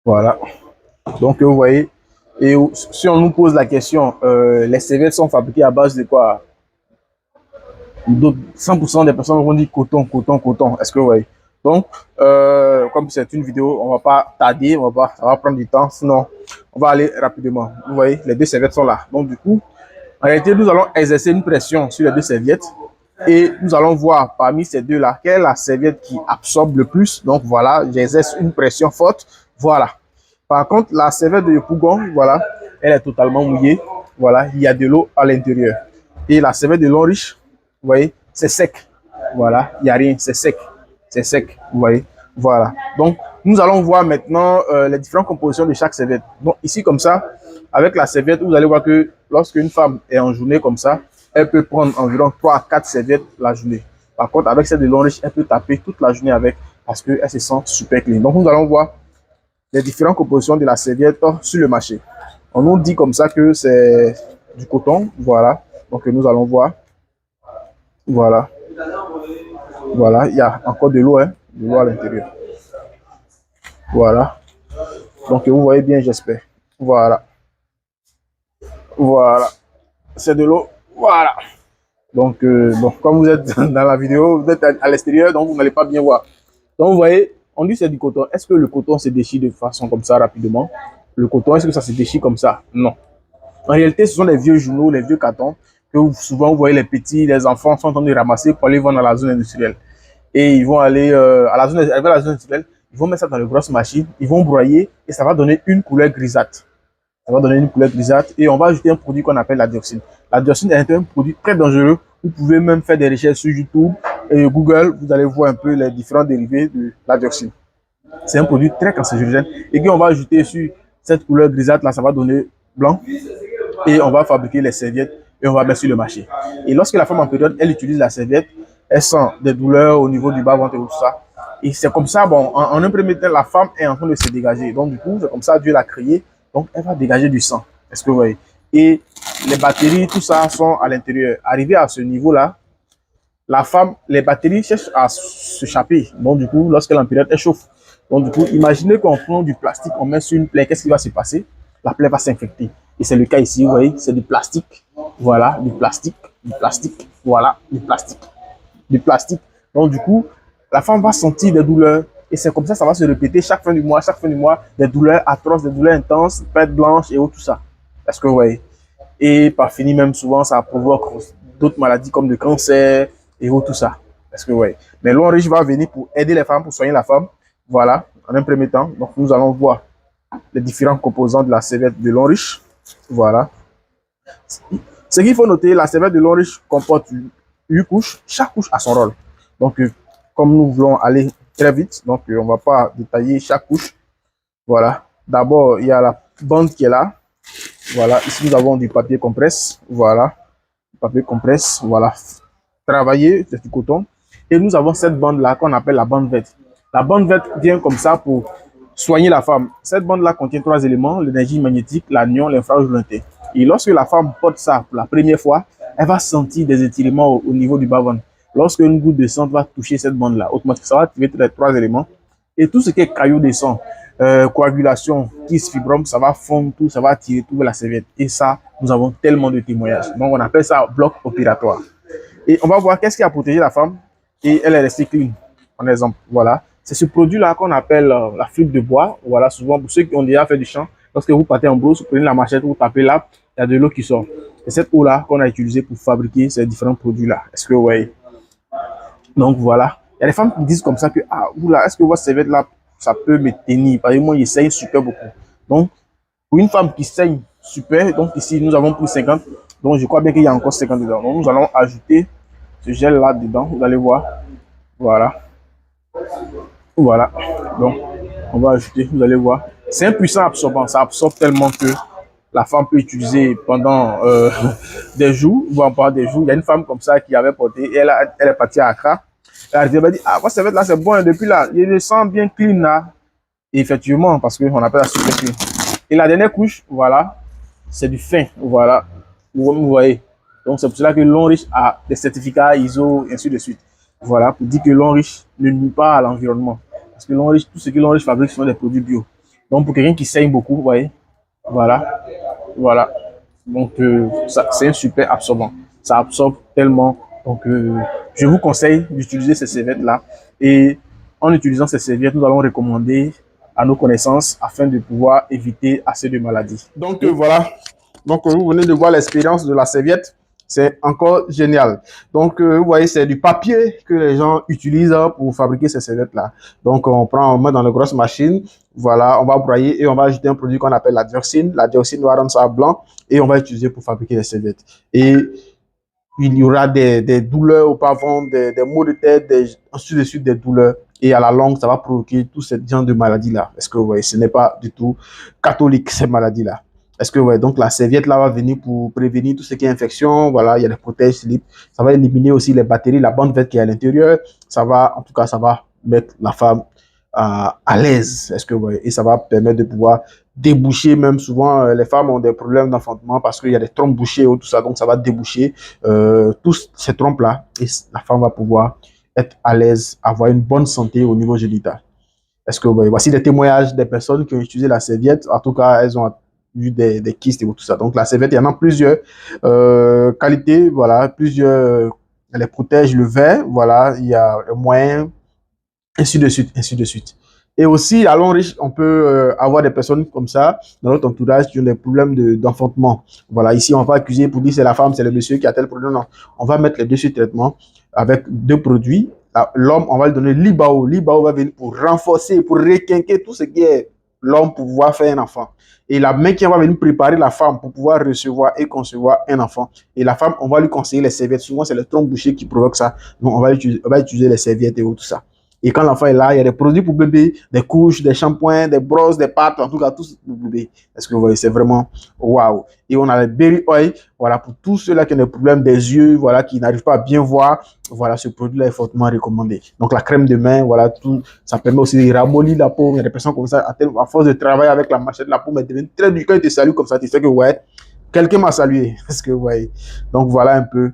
Voilà. Donc, vous voyez. Et si on nous pose la question, les serviettes sont fabriquées à base de quoi? 100% des personnes vont dire coton, coton, coton. Est-ce que vous voyez? Donc, comme c'est une vidéo, on va pas tarder, ça va prendre du temps. Sinon, on va aller rapidement. Vous voyez, les deux serviettes sont là. Donc, du coup, en réalité, nous allons exercer une pression sur les deux serviettes. Et nous allons voir parmi ces deux-là, quelle est la serviette qui absorbe le plus. Donc, voilà, j'exerce une pression forte. Voilà. Par contre, la serviette de Yopougon, voilà, elle est totalement mouillée. Voilà, il y a de l'eau à l'intérieur. Et la serviette de Longreach, vous voyez, c'est sec. Voilà, il n'y a rien, c'est sec. C'est sec, vous voyez. Voilà. Donc, nous allons voir maintenant les différentes compositions de chaque serviette. Donc, ici, comme ça, avec la serviette, vous allez voir que lorsqu'une femme est en journée comme ça, elle peut prendre environ 3 à 4 serviettes la journée. Par contre, avec celle de Longreach, elle peut taper toute la journée avec parce qu'elle se sent super clean. Donc, nous allons voir les différentes compositions de la serviette sur le marché. On nous dit comme ça que c'est du coton, voilà. Donc, nous allons voir. Voilà. Voilà, il y a encore de l'eau, hein, de l'eau à l'intérieur. Voilà. Donc, vous voyez bien, j'espère. Voilà. Voilà. C'est de l'eau. Voilà. Donc, bon, comme vous êtes dans la vidéo, vous êtes à l'extérieur, donc vous n'allez pas bien voir. Donc, vous voyez, on dit que c'est du coton. Est-ce que le coton se déchire de façon comme ça rapidement? Le coton, est-ce que ça se déchire comme ça? Non. En réalité, ce sont les vieux journaux, les vieux cartons que souvent vous voyez les petits, les enfants sont en train de ramasser pour aller vendre dans la zone industrielle. Et ils vont aller à la zone industrielle, ils vont mettre ça dans les grosses machines, ils vont broyer et ça va donner une couleur grisâtre. Ça va donner une couleur grisâtre et on va ajouter un produit qu'on appelle la dioxine. La dioxine est un produit très dangereux. Vous pouvez même faire des recherches sur YouTube et Google, vous allez voir un peu les différents dérivés de la dioxine. C'est un produit très cancérigène et qu'on va ajouter sur cette couleur grisâtre là, ça va donner blanc et on va fabriquer les serviettes et on va mettre sur le marché. Et lorsque la femme en période, elle utilise la serviette, elle sent des douleurs au niveau du bas-ventre et tout ça. Et c'est comme ça, bon, en un premier temps, la femme est en train de se dégager. Donc, du coup, c'est comme ça, Dieu l'a créée. Donc, elle va dégager du sang. Est-ce que vous voyez? Et les batteries, tout ça sont à l'intérieur. Arrivé à ce niveau-là, la femme, les batteries cherchent à s'échapper. Donc, du coup, lorsqu'elle est en période, elle chauffe. Donc, du coup, imaginez qu'on prend du plastique, on met sur une plaie. Qu'est-ce qui va se passer? La plaie va s'infecter. Et c'est le cas ici, vous voyez, c'est du plastique. Voilà, du plastique, voilà, du plastique. Donc, du coup, la femme va sentir des douleurs. Et c'est comme ça va se répéter chaque fin du mois, des douleurs atroces, des douleurs intenses, perte blanche et tout ça. Est-ce que vous voyez? Et par fini, même souvent, ça provoque d'autres maladies comme le cancer et tout ça. Est-ce que vous voyez? Mais l'eau riche va venir pour aider les femmes, pour soigner la femme. Voilà, en un premier temps. Donc, nous allons voir les différents composants de la serviette de l'eau riche. Voilà. Ce qu'il faut noter, la serviette de l'eau riche comporte 8 couches. Chaque couche a son rôle. Donc, comme nous voulons aller très vite, donc on ne va pas détailler chaque couche. Voilà. D'abord, il y a la bande qui est là. Voilà. Ici, nous avons du papier compresse. Voilà. Papier compresse. Voilà. Travaillé, c'est du coton. Et nous avons cette bande-là qu'on appelle la bande verte. La bande verte vient comme ça pour soigner la femme. Cette bande-là contient 3 éléments, l'énergie magnétique, l'anion, l'infrarouge lointain. Et lorsque la femme porte ça pour la première fois, elle va sentir des étirements au niveau du bas-ventre. Lorsque une goutte de sang va toucher cette bande-là, automatiquement, ça va activer les 3 éléments. Et tout ce qui est caillot de sang, coagulation, kyste, fibrome, ça va fondre tout, ça va attirer tout vers la serviette. Et ça, nous avons tellement de témoignages. Donc, on appelle ça bloc opératoire. Et on va voir qu'est-ce qui a protégé la femme et elle est restée clean. En exemple, voilà. C'est ce produit-là qu'on appelle la fibre de bois. Voilà, souvent, pour ceux qui ont déjà fait du champ, lorsque vous partez en brousse, vous prenez la machette, vous tapez là, il y a de l'eau qui sort. C'est cette eau-là qu'on a utilisée pour fabriquer ces différents produits-là. Est-ce que vous voyez? Donc voilà. Il y a des femmes qui disent comme ça que, ah, oula, est-ce que votre serviette là, ça peut me tenir? Par exemple, moi, il saigne super beaucoup. Donc, pour une femme qui saigne super, donc ici, nous avons pris 50. Donc, je crois bien qu'il y a encore 50 dedans. Donc, nous allons ajouter ce gel là dedans. Vous allez voir. Voilà. Voilà. Donc, on va ajouter, vous allez voir. C'est un puissant absorbant. Ça absorbe tellement que la femme peut utiliser pendant des jours, voire pas des jours. Il y a une femme comme ça qui avait porté, et elle est partie à Accra. Elle m'a dit, ah, votre serviette là, c'est bon, depuis là, je le sens bien clean là. Et effectivement, parce qu'on appelle la super clean. Et la dernière couche, voilà, c'est du fin, voilà. Vous voyez. Donc, c'est pour cela que l'eau riche a des certificats ISO, et ainsi de suite. Voilà, pour dire que l'eau riche ne nuit pas à l'environnement. Parce que l'eau riche, tout ce que l'eau riche fabrique sont des produits bio. Donc, pour quelqu'un qui saigne beaucoup, vous voyez, voilà, voilà. Donc, c'est un super absorbant. Ça absorbe tellement. Donc, je vous conseille d'utiliser ces serviettes-là. Et en utilisant ces serviettes, nous allons recommander à nos connaissances afin de pouvoir éviter assez de maladies. Donc, voilà. Donc, vous venez de voir l'expérience de la serviette. C'est encore génial. Donc, vous voyez, c'est du papier que les gens utilisent pour fabriquer ces serviettes-là. Donc, on met dans les grosses machines. Voilà, on va broyer et on va ajouter un produit qu'on appelle la dioxine. La dioxine va rendre ça blanc et on va utiliser pour fabriquer les serviettes. Et il y aura des douleurs auparavant, des maux de tête, ensuite de suite des douleurs. Et à la longue, ça va provoquer tout ce genre de maladies-là. Est-ce que vous voyez, ce n'est pas du tout catholique, ces maladies-là. Est-ce que vous voyez, donc la serviette là va venir pour prévenir tout ce qui est infection. Voilà, il y a des protèges slips. Ça va éliminer aussi les batteries, la bande verte qui est à l'intérieur. Ça va, en tout cas, ça va mettre la femme à l'aise. Est-ce que vous voyez, et ça va permettre de pouvoir déboucher. Même souvent, les femmes ont des problèmes d'enfantement parce qu'il y a des trompes bouchées ou tout ça. Donc, ça va déboucher tous ces trompes-là et la femme va pouvoir être à l'aise, avoir une bonne santé au niveau génital. Est-ce que vous voyez, voici des témoignages des personnes qui ont utilisé la serviette. En tout cas, elles ont eu des kystes et tout ça. Donc, la serviette, il y en a plusieurs qualités. Voilà, plusieurs. Elle les protège le verre. Voilà, il y a le moyen, ainsi de suite, ainsi de suite. Et aussi, à long riche, on peut avoir des personnes comme ça dans notre entourage qui ont des problèmes d'enfantement. Voilà, ici, on va accuser pour dire c'est la femme, c'est le monsieur qui a tel problème. Non, on va mettre les deux sur traitement avec 2 produits. L'homme, on va lui donner l'Ibao. L'Ibao va venir pour renforcer, pour requinquer tout ce qui est l'homme pour pouvoir faire un enfant. Et la main qui va venir préparer la femme pour pouvoir recevoir et concevoir un enfant. Et la femme, on va lui conseiller les serviettes. Souvent, c'est le tronc bouché qui provoque ça. Donc, on va utiliser les serviettes et tout ça. Et quand l'enfant est là, il y a des produits pour bébé, des couches, des shampoings, des brosses, des pâtes, en tout cas, tout pour bébé. Est-ce que vous voyez, c'est vraiment waouh. Et on a les berry oil, voilà, pour tous ceux-là qui ont des problèmes des yeux, voilà, qui n'arrivent pas à bien voir, voilà, ce produit-là est fortement recommandé. Donc, la crème de main, voilà, tout, ça permet aussi de ramollir la peau. Il y a des personnes comme ça, à force de travailler avec la machette, la peau, mais devient très dure. Quand ils te saluent comme ça, tu sais que, ouais, quelqu'un m'a salué. Est-ce que, ouais. Donc, voilà un peu.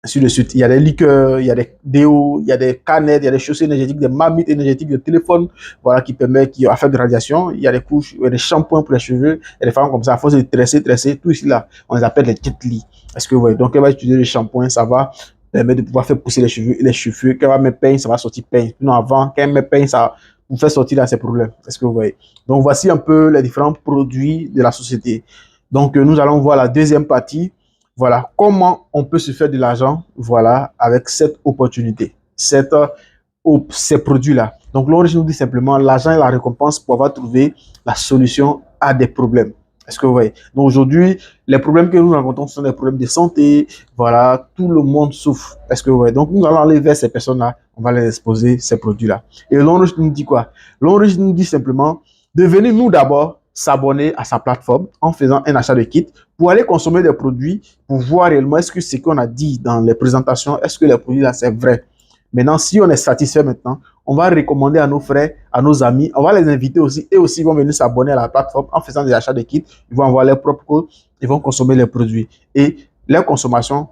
Ainsi de suite. Il y a des liqueurs, il y a des déos, il y a des canettes, il y a des chaussures énergétiques, des marmites énergétiques, des téléphones, voilà, qui permettent, qui ont fait de radiation. Il y a des couches, il y a des shampoings pour les cheveux. Il y a des femmes comme ça, à force de tresser, tout ici là. On les appelle les jet-li. Est-ce que vous voyez? Donc, elle va utiliser le shampoing, ça va permettre de pouvoir faire pousser les cheveux. Et les cheveux, quand elle va mettre peigne, ça va sortir peigne. Non, avant, quand elle met peigne, ça vous fait sortir là ces problèmes. Est-ce que vous voyez? Donc, voici un peu les différents produits de la société. Donc, nous allons voir la deuxième partie. Voilà, comment on peut se faire de l'argent, voilà, avec cette opportunité, ces produits-là. Donc, l'origine nous dit simplement l'argent est la récompense pour avoir trouvé la solution à des problèmes. Est-ce que vous voyez? Donc, aujourd'hui, les problèmes que nous rencontrons sont des problèmes de santé. Voilà, tout le monde souffre. Est-ce que vous voyez? Donc, nous allons aller vers ces personnes-là. On va les exposer ces produits-là. Et l'origine nous dit quoi? L'origine nous dit simplement de venir nous d'abord s'abonner à sa plateforme en faisant un achat de kit pour aller consommer des produits, pour voir réellement est-ce que ce qu'on a dit dans les présentations, est-ce que les produits là c'est vrai. Maintenant, si on est satisfait maintenant, on va recommander à nos frères, à nos amis, on va les inviter aussi, et aussi ils vont venir s'abonner à la plateforme en faisant des achats de kits, ils vont avoir leur propre code, ils vont consommer les produits. Et leur consommation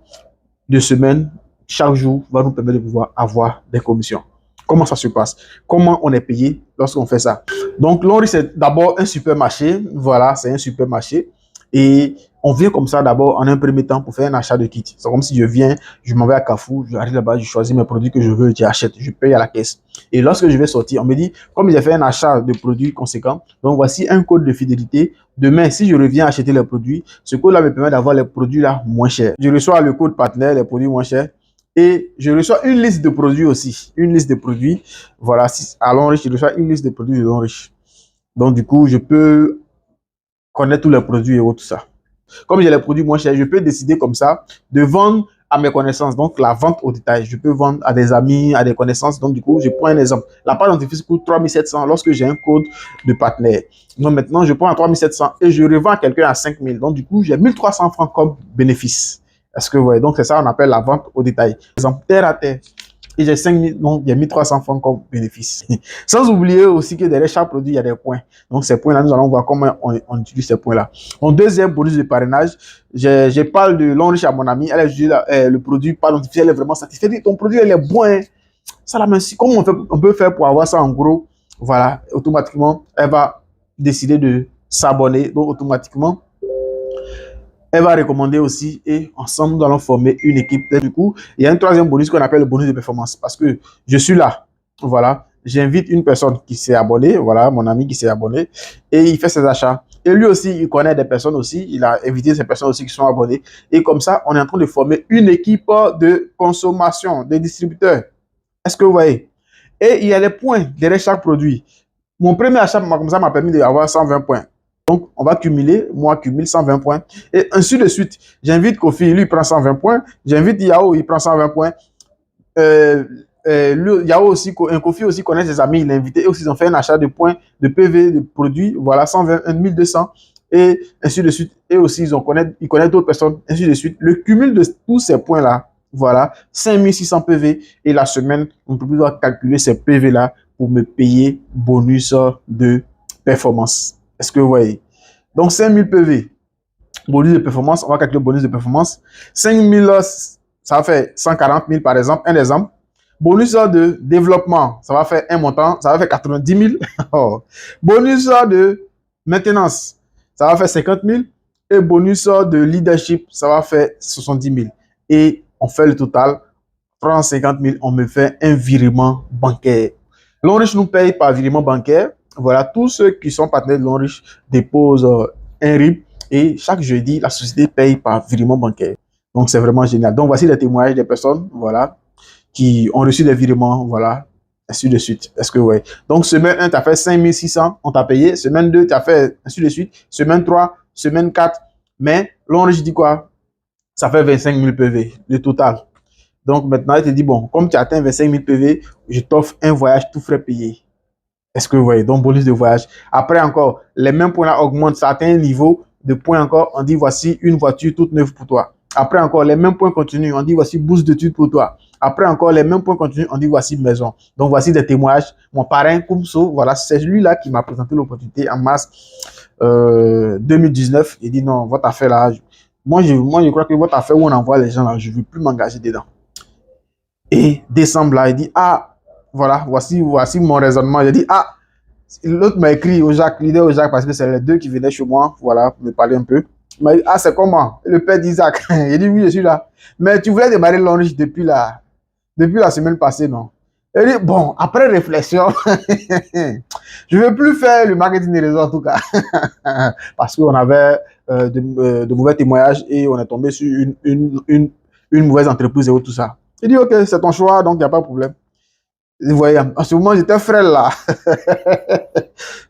de semaine, chaque jour, va nous permettre de pouvoir avoir des commissions. Comment ça se passe? Comment on est payé lorsqu'on fait ça? Donc, Lonry, c'est d'abord un supermarché. Voilà, c'est un supermarché. Et on vient comme ça d'abord en un premier temps pour faire un achat de kit. C'est comme si je viens, je m'en vais à Carrefour, j'arrive là-bas, je choisis mes produits que je veux, j'achète, je paye à la caisse. Et lorsque je vais sortir, on me dit, comme j'ai fait un achat de produits conséquents, donc voici un code de fidélité. Demain, si je reviens acheter les produits, ce code-là me permet d'avoir les produits là moins chers. Je reçois le code partenaire, les produits moins chers. Et je reçois une liste de produits aussi. Une liste de produits. Voilà, à Lonrich, je reçois une liste de produits de Lonrich. Donc, du coup, je peux connaître tous les produits et tout ça. Comme j'ai les produits moins chers, je peux décider comme ça de vendre à mes connaissances. Donc, la vente au détail. Je peux vendre à des amis, à des connaissances. Donc, du coup, je prends un exemple. La pâte dentifrice coûte 3700 lorsque j'ai un code de partenaire. Donc, maintenant, je prends à 3700 et je revends à quelqu'un à 5000. Donc, du coup, j'ai 1300 francs comme bénéfice. Est-ce que vous voyez? Donc, c'est ça qu'on appelle la vente au détail. Par exemple, terre à terre. Et j'ai 5000, donc il y a 1300 francs comme bénéfice. Sans oublier aussi que derrière chaque produit, il y a des points. Donc, ces points-là, nous allons voir comment on utilise ces points-là. En deuxième bonus de parrainage, je parle de Lonrich à mon ami. Elle a jugé le produit pas dentifrice, elle est vraiment satisfaite. Ton produit, elle est bon. Hein? Ça, la merci. Comment on peut faire pour avoir ça en gros? Voilà, automatiquement, elle va décider de s'abonner. Donc, automatiquement, elle va recommander aussi et ensemble, nous allons former une équipe. Et du coup, il y a un troisième bonus qu'on appelle le bonus de performance parce que je suis là. Voilà. J'invite une personne qui s'est abonnée. Voilà, mon ami qui s'est abonné et il fait ses achats. Et lui aussi, il connaît des personnes aussi. Il a invité ces personnes aussi qui sont abonnées. Et comme ça, on est en train de former une équipe de consommation, de distributeurs. Est-ce que vous voyez? Et il y a des points derrière chaque produit. Mon premier achat, comme ça, m'a permis d'avoir 120 points. Donc, on va cumuler, moi, cumule 120 points. Et ainsi de suite. J'invite Kofi, lui, il prend 120 points. J'invite Yao, il prend 120 points. Yao aussi, Kofi aussi connaît ses amis, il l'a invité. Et aussi, ils ont fait un achat de points, de PV, de produits. Voilà, 120, 1200. Et ainsi de suite. Et aussi, ils connaissent d'autres personnes. Ainsi de suite. Le cumul de tous ces points-là, voilà, 5600 PV. Et la semaine, on peut pouvoir calculer ces PV-là pour me payer bonus de performance. Est-ce que vous voyez? Donc, 5000 PV, bonus de performance, on va calculer le bonus de performance. 5000, ça va faire 140 000 par exemple, un exemple. Bonus de développement, ça va faire un montant, ça va faire 90 000. Oh. Bonus de maintenance, ça va faire 50 000. Et bonus de leadership, ça va faire 70 000. Et on fait le total, 350 000, on me fait un virement bancaire. Lonrich nous paye par virement bancaire. Voilà, tous ceux qui sont partenaires de Lonrich déposent un RIB et chaque jeudi, la société paye par virement bancaire. Donc, c'est vraiment génial. Donc, voici les témoignages des personnes, voilà, qui ont reçu des virements, voilà, ainsi de suite. Est-ce que, ouais. Donc, semaine 1, tu as fait 5600, on t'a payé. Semaine 2, tu as fait ainsi de suite. Semaine 3, semaine 4. Mais l'enrichissement dit quoi? Ça fait 25 000 PV, le total. Donc, maintenant, il te dit, bon, comme tu as atteint 25 000 PV, je t'offre un voyage tout frais payé. Est-ce que vous voyez? Donc, bonus de voyage. Après encore, les mêmes points là augmentent. Ça atteint un niveau de points encore. On dit, voici une voiture toute neuve pour toi. Après encore, les mêmes points continuent. On dit, voici bourse d'études pour toi. Après encore, les mêmes points continuent. On dit, voici maison. Donc, voici des témoignages. Mon parrain, Koumso, voilà, c'est lui-là qui m'a présenté l'opportunité en mars 2019. Il dit, non, votre affaire là, moi, je crois que votre affaire où on envoie les gens là, je ne veux plus m'engager dedans. Et décembre là, il dit, ah, voilà, voici mon raisonnement. J'ai dit, ah, l'autre m'a écrit au Jacques, l'idée au Jacques, parce que c'est les deux qui venaient chez moi, voilà, pour me parler un peu. Il m'a dit, ah, c'est comment? Le père d'Isaac. J'ai dit, oui, je suis là. Mais tu voulais démarrer l'enrichissement depuis la semaine passée, non? Il dit, bon, après réflexion, je ne veux plus faire le marketing des réseaux en tout cas. Parce qu'on avait de mauvais témoignages et on est tombé sur une mauvaise entreprise et tout ça. Il dit, ok, c'est ton choix, donc il n'y a pas de problème. Vous voyez, en ce moment, j'étais frêle là.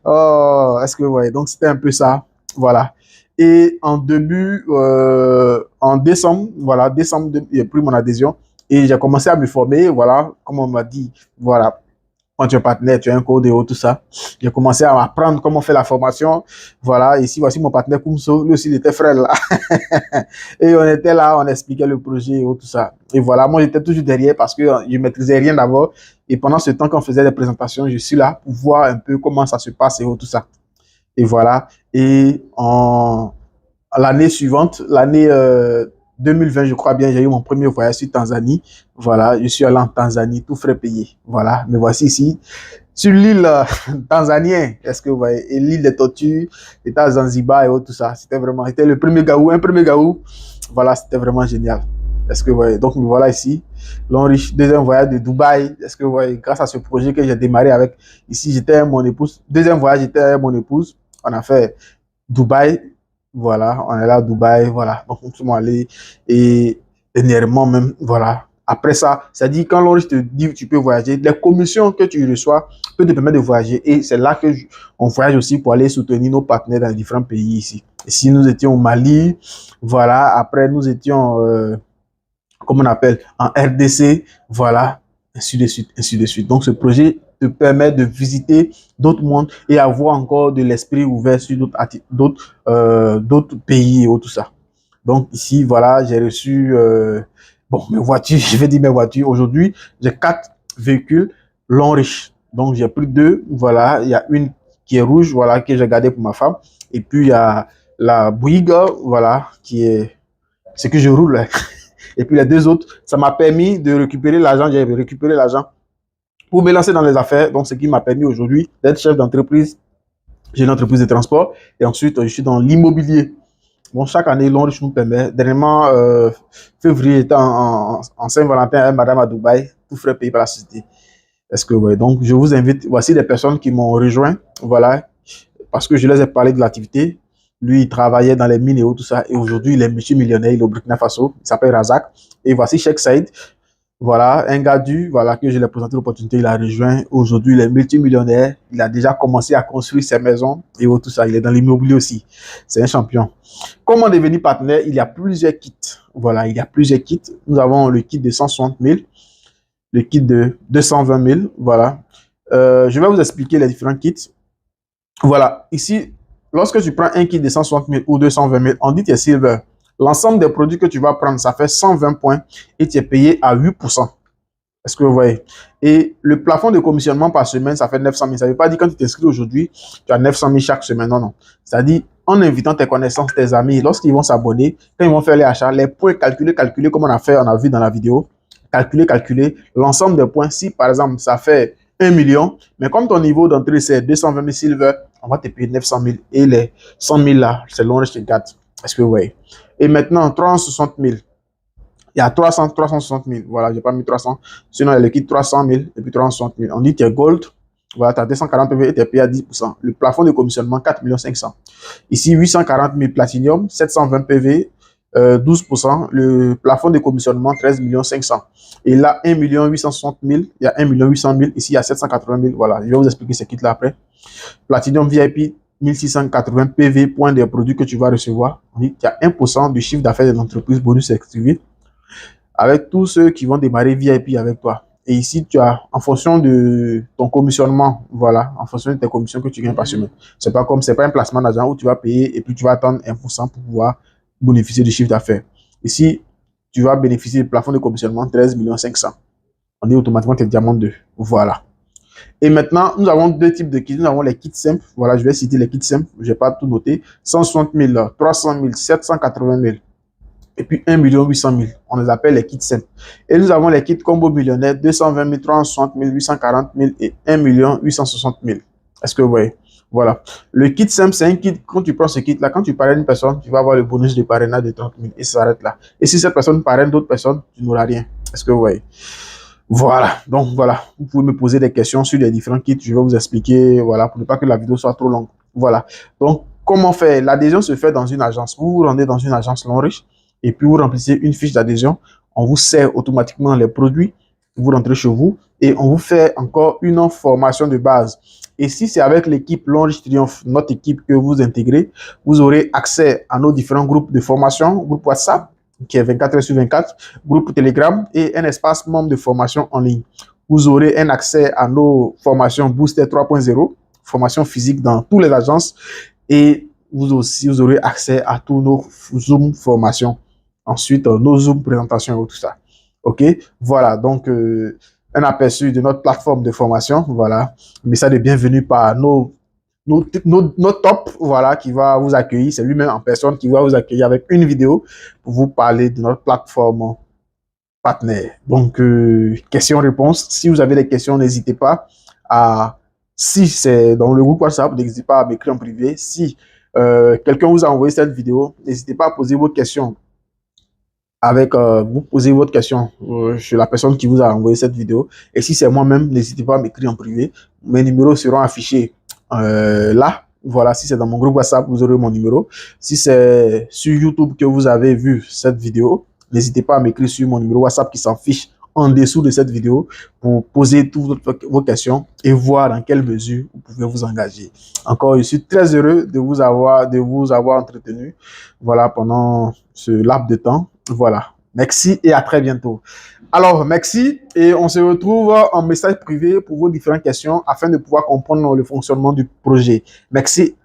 Oh, est-ce que vous voyez? Donc, c'était un peu ça. Voilà. Et en décembre, voilà, décembre, j'ai pris mon adhésion et j'ai commencé à me former. Voilà, comme on m'a dit, voilà, quand tu es partenaire, tu as un code et tout ça. J'ai commencé à apprendre comment faire la formation. Voilà, ici, voici mon partenaire Koumso. Lui aussi, il était frère là. Et on était là, on expliquait le projet et tout ça. Et voilà, moi, j'étais toujours derrière parce que je ne maîtrisais rien d'abord. Et pendant ce temps qu'on faisait des présentations, je suis là pour voir un peu comment ça se passe et tout ça. Et voilà. Et l'année suivante, l'année 2020, je crois bien, j'ai eu mon premier voyage sur Tanzanie. Voilà, je suis allé en Tanzanie, tout frais payé. Voilà, me voici ici, sur l'île tanzanienne. Est-ce que vous voyez? Et l'île des tortues, l'état Zanzibar et tout ça. C'était le premier gaou, un premier gaou. Voilà, c'était vraiment génial. Est-ce que vous voyez? Donc, me voilà ici. Deuxième voyage de Dubaï. Est-ce que vous voyez? Grâce à ce projet que j'ai démarré avec, ici, j'étais mon épouse. Deuxième voyage, j'étais mon épouse. On a fait Dubaï. Voilà, on est là à Dubaï, voilà. Donc, nous sommes allés et dernièrement même, voilà. Après ça, ça dit quand l'on te dit tu peux voyager, les commissions que tu reçois peuvent te permettre de voyager. Et c'est là que on voyage aussi pour aller soutenir nos partenaires dans différents pays ici. Ici, nous étions au Mali, voilà. Après, nous étions, comment on appelle, en RDC, voilà. Ainsi de suite, ainsi de suite. Donc, ce projet te permet de visiter d'autres mondes et avoir encore de l'esprit ouvert sur d'autres pays et tout ça. Donc, ici, voilà, j'ai reçu, bon, mes voitures, je vais dire mes voitures. Aujourd'hui, j'ai 4 véhicules long riche. Donc, j'ai pris 2, voilà. Il y a une qui est rouge, voilà, que j'ai gardée pour ma femme. Et puis, il y a la Bouygues, voilà, qui est ce que je roule. Et puis les 2 autres, ça m'a permis de récupérer l'argent. J'ai récupéré l'argent pour me lancer dans les affaires. Donc, ce qui m'a permis aujourd'hui d'être chef d'entreprise. J'ai une entreprise de transport. Et ensuite, je suis dans l'immobilier. Bon, chaque année, l'enrichissement nous permet. Dernièrement, février, j'étais en Saint-Valentin avec madame à Dubaï, tout frais payé par la société. Est-ce que, ouais. Donc, je vous invite. Voici des personnes qui m'ont rejoint. Voilà. Parce que je les ai parlé de l'activité. Lui, il travaillait dans les mines et tout ça. Et aujourd'hui, il est multimillionnaire. Il est au Burkina Faso. Il s'appelle Razak. Et voici Cheikh Saïd. Voilà, un gars voilà, que je lui ai présenté l'opportunité. Il a rejoint. Aujourd'hui, il est multimillionnaire. Il a déjà commencé à construire ses maisons et tout ça. Il est dans l'immobilier aussi. C'est un champion. Comment devenir partenaire? Il y a plusieurs kits. Voilà, il y a plusieurs kits. Nous avons le kit de 160 000, le kit de 220 000. Voilà. Je vais vous expliquer les différents kits. Voilà, ici, lorsque tu prends un kit de 160 000 ou 220 000, on dit que tu es silver. L'ensemble des produits que tu vas prendre, ça fait 120 points et tu es payé à 8%. Est-ce que vous voyez? Et le plafond de commissionnement par semaine, ça fait 900 000. Ça ne veut pas dire quand tu t'inscris aujourd'hui, tu as 900 000 chaque semaine. Non, non. C'est-à-dire, en invitant tes connaissances, tes amis, lorsqu'ils vont s'abonner, quand ils vont faire les achats, les points calculés, comme on a vu dans la vidéo, calculer l'ensemble des points. Si, par exemple, ça fait 1 million, mais comme ton niveau d'entrée, c'est 220 000 silver, on va te payer 900 000. Et les 100 000 là, c'est l'enrichissement 4. Est-ce que vous voyez? Et maintenant, 360 000. Il y a 360 000. Voilà, j'ai pas mis 300. Sinon, il y a le kit 300 000 et puis 360 000. On dit que tu es gold. Voilà, tu as 240 PV et tu es payé à 10%. Le plafond de commissionnement, 4 500 000. Ici, 840 000 platinum, 720 PV, 12%. Le plafond de commissionnement, 13 500 000. Et là, 1 860 000. Il y a 1 800 000. Ici, il y a 780 000. Voilà, je vais vous expliquer ce kit-là après. Platinum VIP, 1680 PV, point des produits que tu vas recevoir. On dit qu'il y a 1% du chiffre d'affaires de l'entreprise bonus activé avec tous ceux qui vont démarrer VIP avec toi. Et ici, tu as, en fonction de ton commissionnement, voilà, en fonction de tes commissions que tu gagnes par semaine. C'est pas comme, c'est pas un placement d'argent où tu vas payer et puis tu vas attendre 1% pour pouvoir bénéficier du chiffre d'affaires. Ici, tu vas bénéficier du plafond de commissionnement 13 500 000. On dit automatiquement que tu es diamant 2. Voilà. Et maintenant, nous avons deux types de kits. Nous avons les kits simples. Voilà, je vais citer les kits simples. Je n'ai pas tout noté. 160 000, 300 000, 780 000. Et puis 1 800 000. On les appelle les kits simples. Et nous avons les kits combo millionnaire 220 000, 360 000, 840 000 et 1 860 000. Est-ce que vous voyez? Voilà. Le kit simple, c'est un kit, quand tu prends ce kit-là, quand tu parraines une personne, tu vas avoir le bonus de parrainage de 30 000 et ça s'arrête là. Et si cette personne parraine d'autres personnes, tu n'auras rien. Est-ce que vous voyez? Voilà, donc voilà, vous pouvez me poser des questions sur les différents kits, je vais vous expliquer, voilà, pour ne pas que la vidéo soit trop longue. Voilà, donc comment faire? L'adhésion se fait dans une agence. Vous vous rendez dans une agence Longrich et puis vous remplissez une fiche d'adhésion. On vous sert automatiquement les produits, vous rentrez chez vous et on vous fait encore une formation de base. Et si c'est avec l'équipe Longrich Triomphe, notre équipe que vous intégrez, vous aurez accès à nos différents groupes de formation, groupe WhatsApp, qui est 24 heures sur 24, groupe Telegram et un espace membre de formation en ligne. Vous aurez un accès à nos formations Booster 3.0, formation physique dans toutes les agences et vous aurez accès à tous nos Zoom formations. Ensuite, nos Zoom présentations et tout ça. OK? Voilà, donc un aperçu de notre plateforme de formation. Voilà, message de bienvenue par notre top, voilà, qui va vous accueillir. C'est lui-même en personne qui va vous accueillir avec une vidéo pour vous parler de notre plateforme partenaire. Donc, questions-réponses. Si vous avez des questions, n'hésitez pas à, si c'est dans le groupe WhatsApp, n'hésitez pas à m'écrire en privé. Si quelqu'un vous a envoyé cette vidéo, n'hésitez pas à poser vos questions avec, vous posez votre question sur la personne qui vous a envoyé cette vidéo. Et si c'est moi-même, n'hésitez pas à m'écrire en privé. Mes numéros seront affichés là. Voilà, si c'est dans mon groupe WhatsApp, vous aurez mon numéro. Si c'est sur YouTube que vous avez vu cette vidéo, n'hésitez pas à m'écrire sur mon numéro WhatsApp qui s'affiche en dessous de cette vidéo pour poser toutes vos questions et voir dans quelle mesure vous pouvez vous engager. Encore, je suis très heureux de vous avoir entretenu, voilà, pendant ce laps de temps. Voilà. Merci et à très bientôt. Alors, merci et on se retrouve en message privé pour vos différentes questions afin de pouvoir comprendre le fonctionnement du projet. Merci.